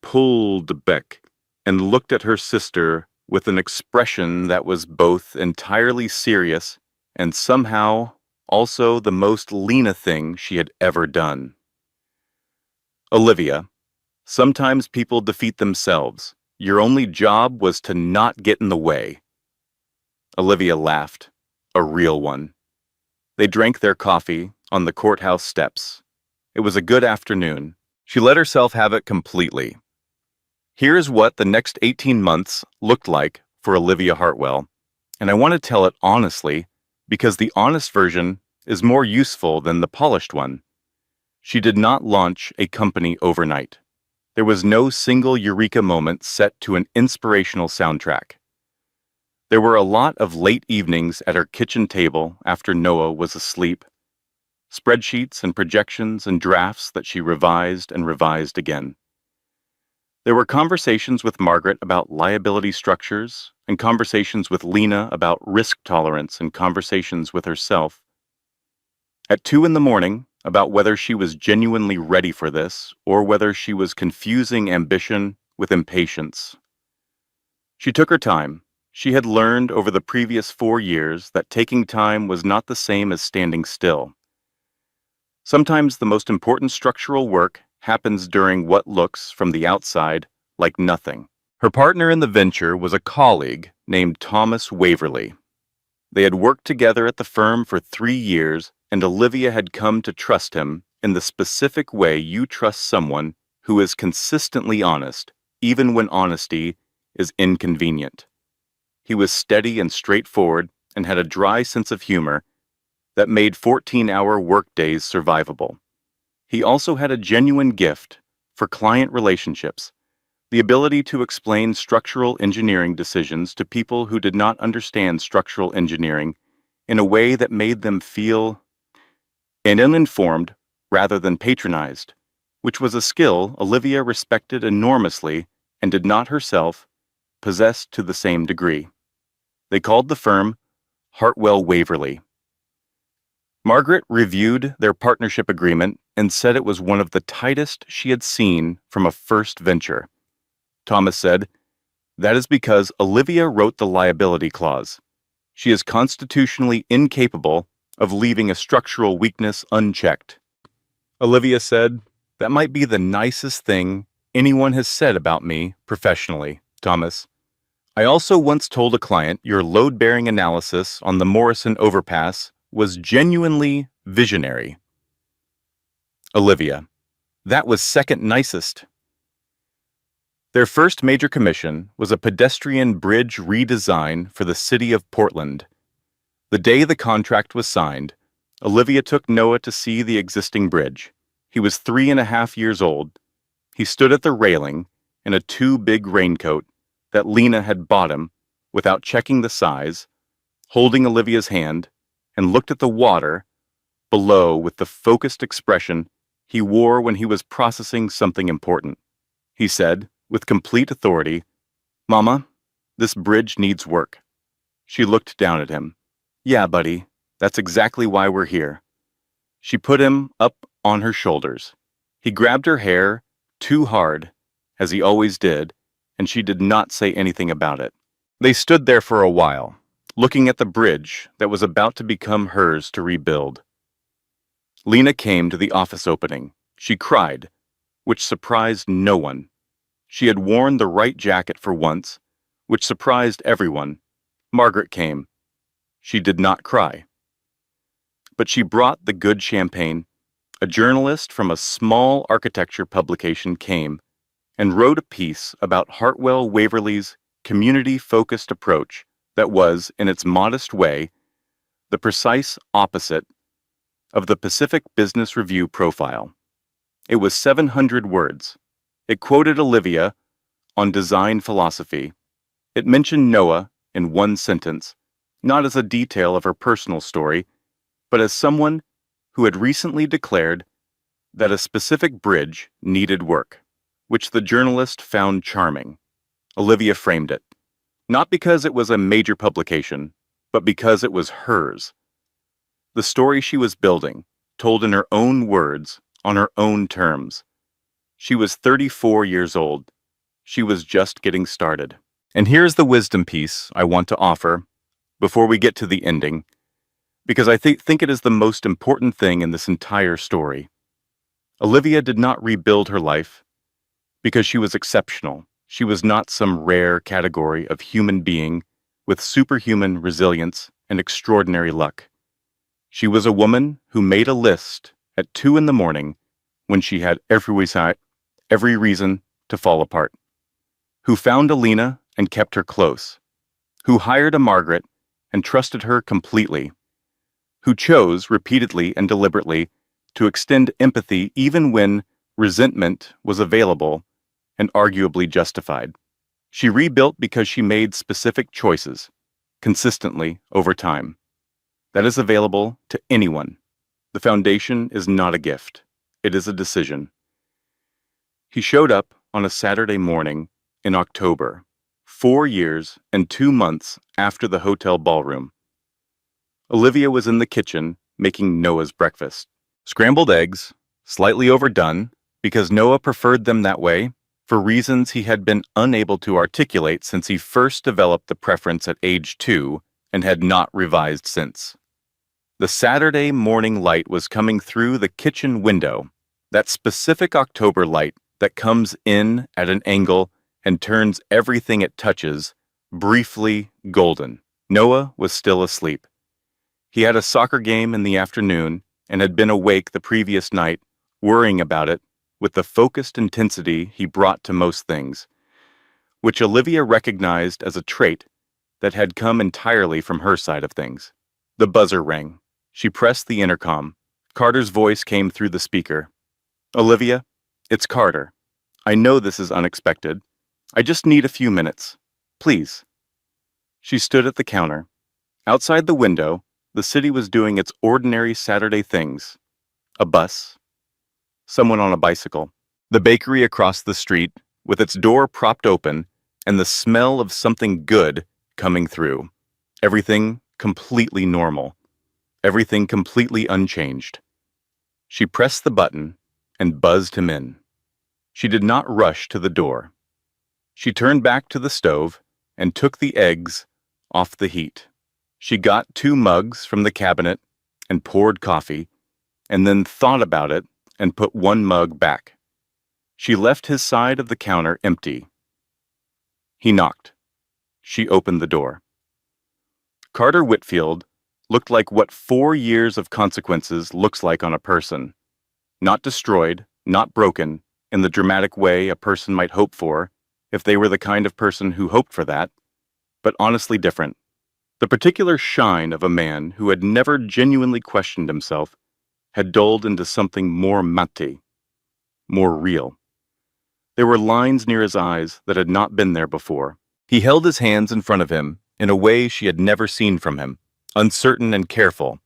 pulled back and looked at her sister with an expression that was both entirely serious and somehow also the most Lena thing she had ever done. Olivia, sometimes people defeat themselves. Your only job was to not get in the way. Olivia laughed, a real one. They drank their coffee on the courthouse steps. It was a good afternoon. She let herself have it completely. Here's what the next 18 months looked like for Olivia Hartwell, and I want to tell it honestly because the honest version is more useful than the polished one. She did not launch a company overnight. There was no single eureka moment set to an inspirational soundtrack. There were a lot of late evenings at her kitchen table after Noah was asleep, spreadsheets and projections and drafts that she revised and revised again. There were conversations with Margaret about liability structures, and conversations with Lena about risk tolerance, and conversations with herself. At 2 in the morning, about whether she was genuinely ready for this, or whether she was confusing ambition with impatience. She took her time. She had learned over the previous 4 years that taking time was not the same as standing still. Sometimes the most important structural work happens during what looks, from the outside, like nothing. Her partner in the venture was a colleague named Thomas Waverley. They had worked together at the firm for 3 years, and Olivia had come to trust him in the specific way you trust someone who is consistently honest, even when honesty is inconvenient. He was steady and straightforward and had a dry sense of humor that made 14-hour workdays survivable. He also had a genuine gift for client relationships, the ability to explain structural engineering decisions to people who did not understand structural engineering in a way that made them feel uninformed rather than patronized, which was a skill Olivia respected enormously and did not herself possess to the same degree. They called the firm Hartwell Waverly. Margaret reviewed their partnership agreement and said it was one of the tightest she had seen from a first venture. Thomas said, "That is because Olivia wrote the liability clause. She is constitutionally incapable of leaving a structural weakness unchecked." Olivia said, "That might be the nicest thing anyone has said about me professionally, Thomas. I also once told a client your load-bearing analysis on the Morrison overpass was genuinely visionary." Olivia, "That was second nicest." Their first major commission was a pedestrian bridge redesign for the city of Portland. The day the contract was signed, Olivia took Noah to see the existing bridge. He was 3.5 years old. He stood at the railing in a too-big raincoat that Lena had bought him without checking the size, holding Olivia's hand, and looked at the water below with the focused expression he wore when he was processing something important. He said, with complete authority, "Mama, this bridge needs work." She looked down at him. "Yeah, buddy, that's exactly why we're here." She put him up on her shoulders. He grabbed her hair too hard, as he always did, and she did not say anything about it. They stood there for a while, looking at the bridge that was about to become hers to rebuild. Lena came to the office opening. She cried, which surprised no one. She had worn the right jacket for once, which surprised everyone. Margaret came. She did not cry. But she brought the good champagne. A journalist from a small architecture publication came and wrote a piece about Hartwell Waverley's community-focused approach that was, in its modest way, the precise opposite of the Pacific Business Review profile. It was 700 words. It quoted Olivia on design philosophy. It mentioned Noah in one sentence, not as a detail of her personal story, but as someone who had recently declared that a specific bridge needed work, which the journalist found charming. Olivia framed it, not because it was a major publication, but because it was hers. The story she was building, told in her own words, on her own terms. She was 34 years old. She was just getting started. And here's the wisdom piece I want to offer before we get to the ending, because I think it is the most important thing in this entire story. Olivia did not rebuild her life because she was exceptional. She was not some rare category of human being with superhuman resilience and extraordinary luck. She was a woman who made a list at 2 a.m. when she had every reason to fall apart, who found Alina and kept her close, who hired a Margaret and trusted her completely, who chose repeatedly and deliberately to extend empathy even when resentment was available and arguably justified. She rebuilt because she made specific choices, consistently over time. That is available to anyone. The foundation is not a gift. It is a decision. He showed up on a Saturday morning in October, 4 years and 2 months after the hotel ballroom. Olivia was in the kitchen making Noah's breakfast. Scrambled eggs, slightly overdone, because Noah preferred them that way, for reasons he had been unable to articulate since he first developed the preference at age 2 and had not revised since. The Saturday morning light was coming through the kitchen window, that specific October light that comes in at an angle and turns everything it touches briefly golden. Noah was still asleep. He had a soccer game in the afternoon and had been awake the previous night, worrying about it with the focused intensity he brought to most things, which Olivia recognized as a trait that had come entirely from her side of things. The buzzer rang. She pressed the intercom. Carter's voice came through the speaker. "Olivia, it's Carter. I know this is unexpected. I just need a few minutes. Please." She stood at the counter. Outside the window, the city was doing its ordinary Saturday things. A bus. Someone on a bicycle. The bakery across the street, with its door propped open, and the smell of something good coming through. Everything completely normal. Everything completely unchanged. She pressed the button and buzzed him in. She did not rush to the door. She turned back to the stove and took the eggs off the heat. She got 2 mugs from the cabinet and poured coffee, and then thought about it and put 1 mug back. She left his side of the counter empty. He knocked. She opened the door. Carter Whitfield looked like what 4 years of consequences looks like on a person. Not destroyed, not broken, in the dramatic way a person might hope for, if they were the kind of person who hoped for that, but honestly different. The particular shine of a man who had never genuinely questioned himself had dulled into something more matte, more real. There were lines near his eyes that had not been there before. He held his hands in front of him in a way she had never seen from him, uncertain and careful,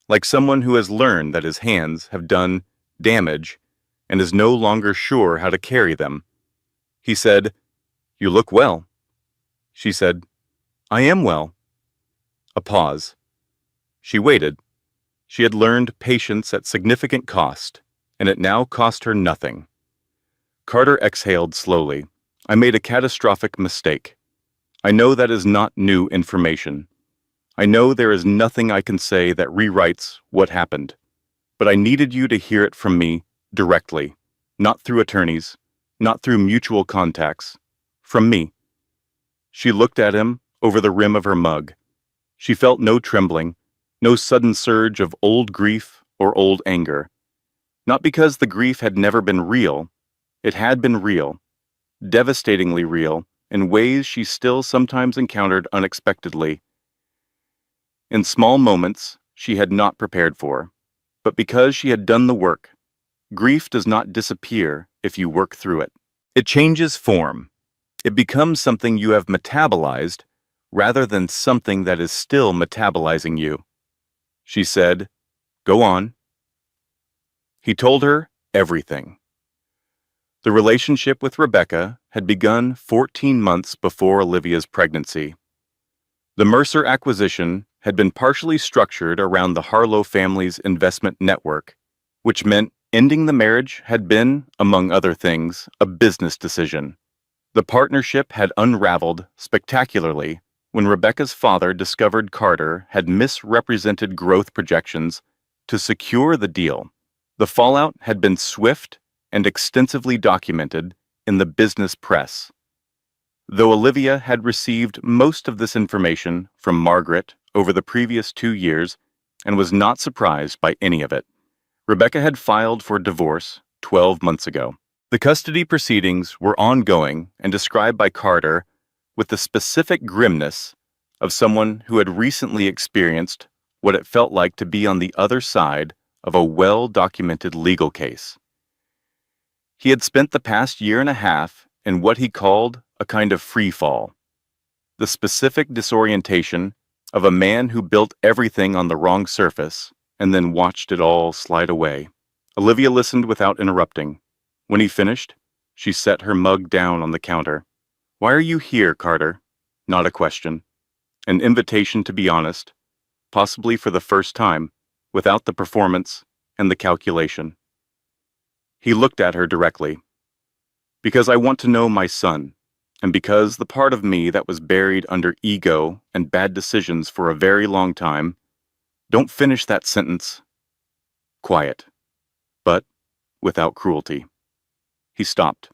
like someone who has learned that his hands have done damage and is no longer sure how to carry them. He said, "You look well." She said, "I am well." A pause. She waited. She had learned patience at significant cost, and it now cost her nothing. Carter exhaled slowly. "I made a catastrophic mistake. I know that is not new information. I know there is nothing I can say that rewrites what happened. But I needed you to hear it from me directly, not through attorneys, not through mutual contacts. From me. She looked at him over the rim of her mug. She felt no trembling, no sudden surge of old grief or old anger. Not because the grief had never been real. It had been real, devastatingly real, in ways she still sometimes encountered unexpectedly. In small moments she had not prepared for, but because she had done the work. Grief does not disappear if you work through it. It changes form. It becomes something you have metabolized rather than something that is still metabolizing you. She said, "Go on." He told her everything. The relationship with Rebecca had begun 14 months before Olivia's pregnancy. The Mercer acquisition had been partially structured around the Harlow family's investment network, which meant ending the marriage had been, among other things, a business decision. The partnership had unraveled spectacularly when Rebecca's father discovered Carter had misrepresented growth projections to secure the deal. The fallout had been swift and extensively documented in the business press. Though Olivia had received most of this information from Margaret over the previous 2 years and was not surprised by any of it, Rebecca had filed for divorce 12 months ago. The custody proceedings were ongoing and described by Carter with the specific grimness of someone who had recently experienced what it felt like to be on the other side of a well-documented legal case. He had spent the past year and a half in what he called a kind of free fall, the specific disorientation of a man who built everything on the wrong surface and then watched it all slide away. Olivia listened without interrupting. When he finished, she set her mug down on the counter. "Why are you here, Carter?" Not a question. An invitation to be honest, possibly for the first time, without the performance and the calculation. He looked at her directly. "Because I want to know my son, and because the part of me that was buried under ego and bad decisions for a very long time—" "Don't finish that sentence." Quiet, but without cruelty. He stopped.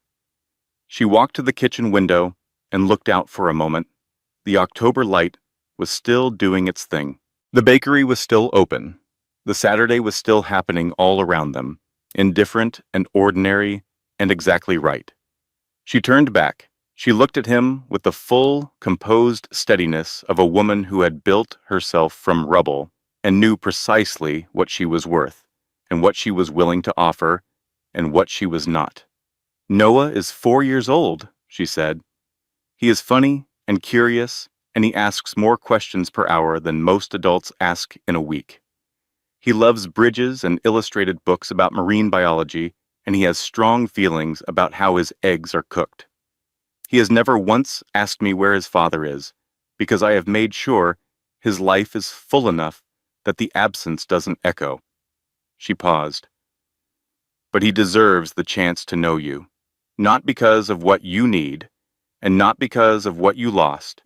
She walked to the kitchen window and looked out for a moment. The October light was still doing its thing. The bakery was still open. The Saturday was still happening all around them, indifferent and ordinary and exactly right. She turned back. She looked at him with the full, composed steadiness of a woman who had built herself from rubble and knew precisely what she was worth, and what she was willing to offer, and what she was not. "Noah is 4 years old," she said. "He is funny and curious, and he asks more questions per hour than most adults ask in a week. He loves bridges and illustrated books about marine biology, and he has strong feelings about how his eggs are cooked. He has never once asked me where his father is, because I have made sure his life is full enough that the absence doesn't echo." She paused. "But he deserves the chance to know you, not because of what you need, and not because of what you lost,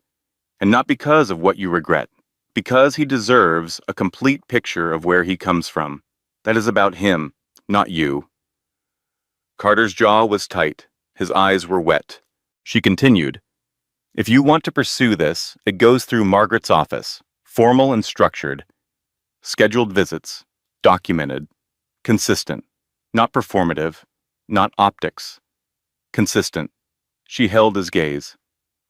and not because of what you regret, because he deserves a complete picture of where he comes from. That is about him, not you." Carter's jaw was tight. His eyes were wet. She continued, "If you want to pursue this, it goes through Margaret's office, formal and structured. Scheduled visits, documented, consistent, not performative, not optics. Consistent." She held his gaze.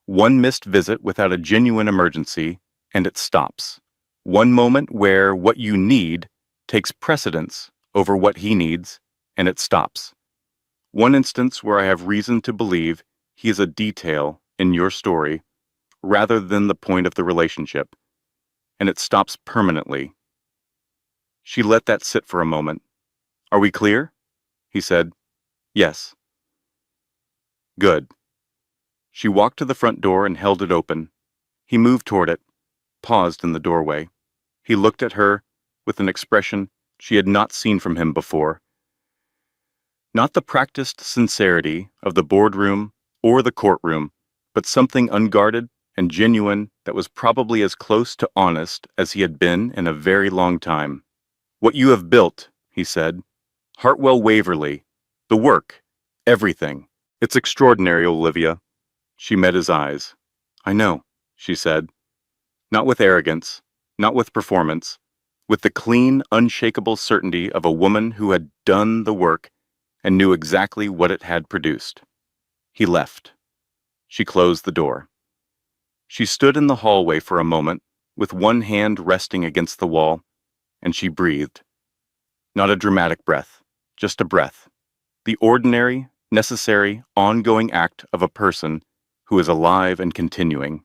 "One missed visit without a genuine emergency, and it stops. One moment where what you need takes precedence over what he needs, and it stops. One instance where I have reason to believe he is a detail in your story rather than the point of the relationship, and it stops permanently." She let that sit for a moment. "Are we clear?" He said, "Yes." "Good." She walked to the front door and held it open. He moved toward it, paused in the doorway. He looked at her with an expression she had not seen from him before. Not the practiced sincerity of the boardroom or the courtroom, but something unguarded and genuine that was probably as close to honest as he had been in a very long time. "What you have built," he said, "Hartwell Waverly, the work, everything, It's extraordinary, Olivia. She met his eyes. I know, she said. Not with arrogance, not with performance, with the clean, unshakable certainty of a woman who had done the work and knew exactly what it had produced. He left. She closed the door. She stood in the hallway for a moment, with one hand resting against the wall, and she breathed. Not a dramatic breath, just a breath. The ordinary, necessary, ongoing act of a person who is alive and continuing.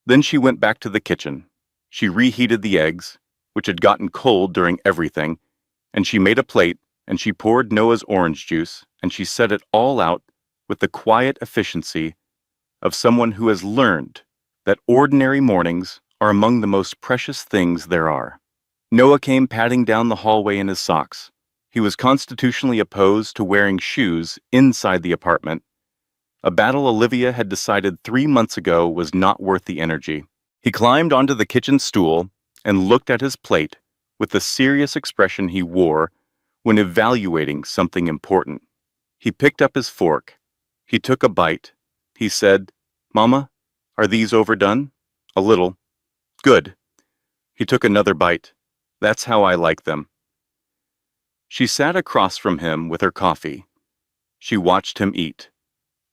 Then she went back to the kitchen. She reheated the eggs, which had gotten cold during everything, and she made a plate, and she poured Noah's orange juice, and she set it all out with the quiet efficiency of someone who has learned that ordinary mornings are among the most precious things there are. Noah came padding down the hallway in his socks. He was constitutionally opposed to wearing shoes inside the apartment, a battle Olivia had decided 3 months ago was not worth the energy. He climbed onto the kitchen stool and looked at his plate with the serious expression he wore when evaluating something important. He picked up his fork. He took a bite. He said, "Mama, are these overdone?" "A little." "Good." He took another bite. "That's how I like them." She sat across from him with her coffee. She watched him eat.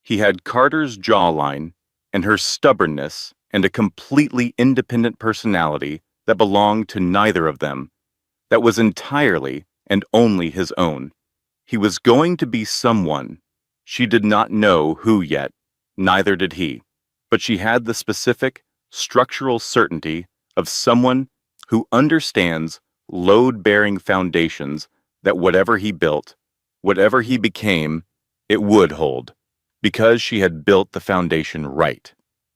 He had Carter's jawline and her stubbornness and a completely independent personality that belonged to neither of them, that was entirely and only his own. He was going to be someone. She did not know who yet, neither did he, but she had the specific, structural certainty of someone who understands load-bearing foundations that whatever he built, whatever he became, it would hold, because she had built the foundation right.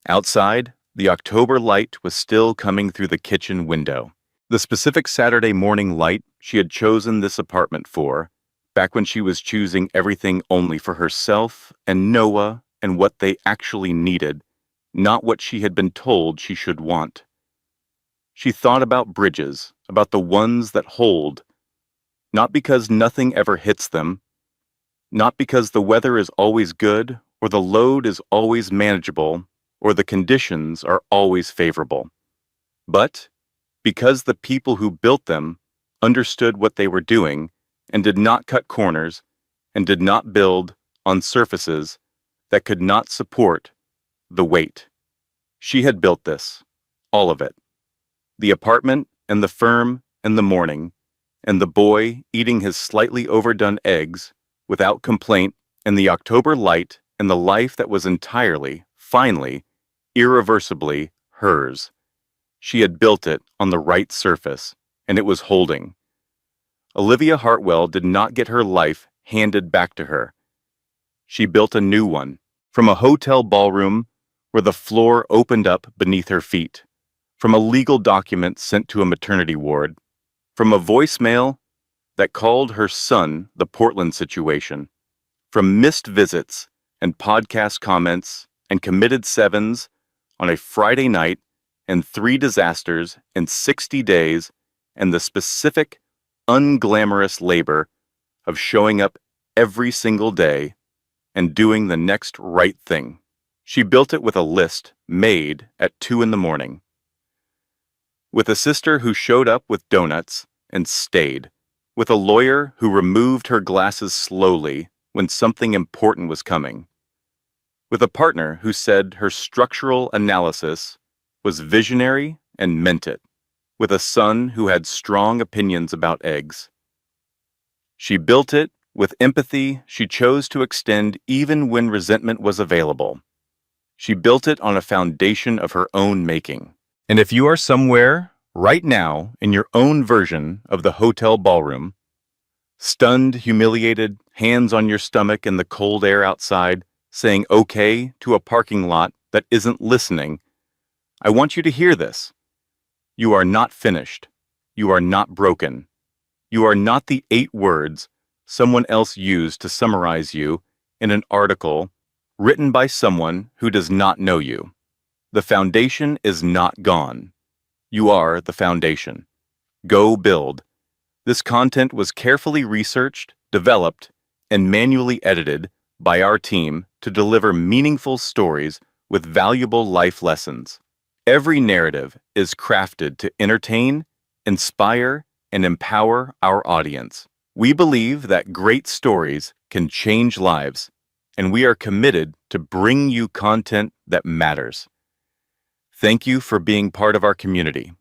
Outside, the October light was still coming through the kitchen window. The specific Saturday morning light she had chosen this apartment for, back when she was choosing everything only for herself and Noah and what they actually needed, not what she had been told she should want. She thought about bridges, about the ones that hold, not because nothing ever hits them, not because the weather is always good, or the load is always manageable, or the conditions are always favorable, but because the people who built them understood what they were doing and did not cut corners and did not build on surfaces that could not support the weight. She had built this, all of it. The apartment and the firm and the morning, and the boy eating his slightly overdone eggs without complaint, and the October light and the life that was entirely, finally, irreversibly hers. She had built it on the right surface, and it was holding. Olivia Hartwell did not get her life handed back to her. She built a new one, from a hotel ballroom where the floor opened up beneath her feet, from a legal document sent to a maternity ward, from a voicemail that called her son the Portland situation, from missed visits and podcast comments and committed sevens on a Friday night and 3 disasters in 60 days and the specific, unglamorous labor of showing up every single day and doing the next right thing. She built it with a list made at 2 in the morning. With a sister who showed up with donuts and stayed. With a lawyer who removed her glasses slowly when something important was coming. With a partner who said her structural analysis was visionary and meant it. With a son who had strong opinions about eggs. She built it with empathy she chose to extend even when resentment was available. She built it on a foundation of her own making. And if you are somewhere right now in your own version of the hotel ballroom, stunned, humiliated, hands on your stomach in the cold air outside, saying okay to a parking lot that isn't listening, I want you to hear this. You are not finished. You are not broken. You are not the 8 words someone else used to summarize you in an article written by someone who does not know you. The foundation is not gone. You are the foundation. Go build. This content was carefully researched, developed, and manually edited by our team to deliver meaningful stories with valuable life lessons. Every narrative is crafted to entertain, inspire, and empower our audience. We believe that great stories can change lives, and we are committed to bring you content that matters. Thank you for being part of our community.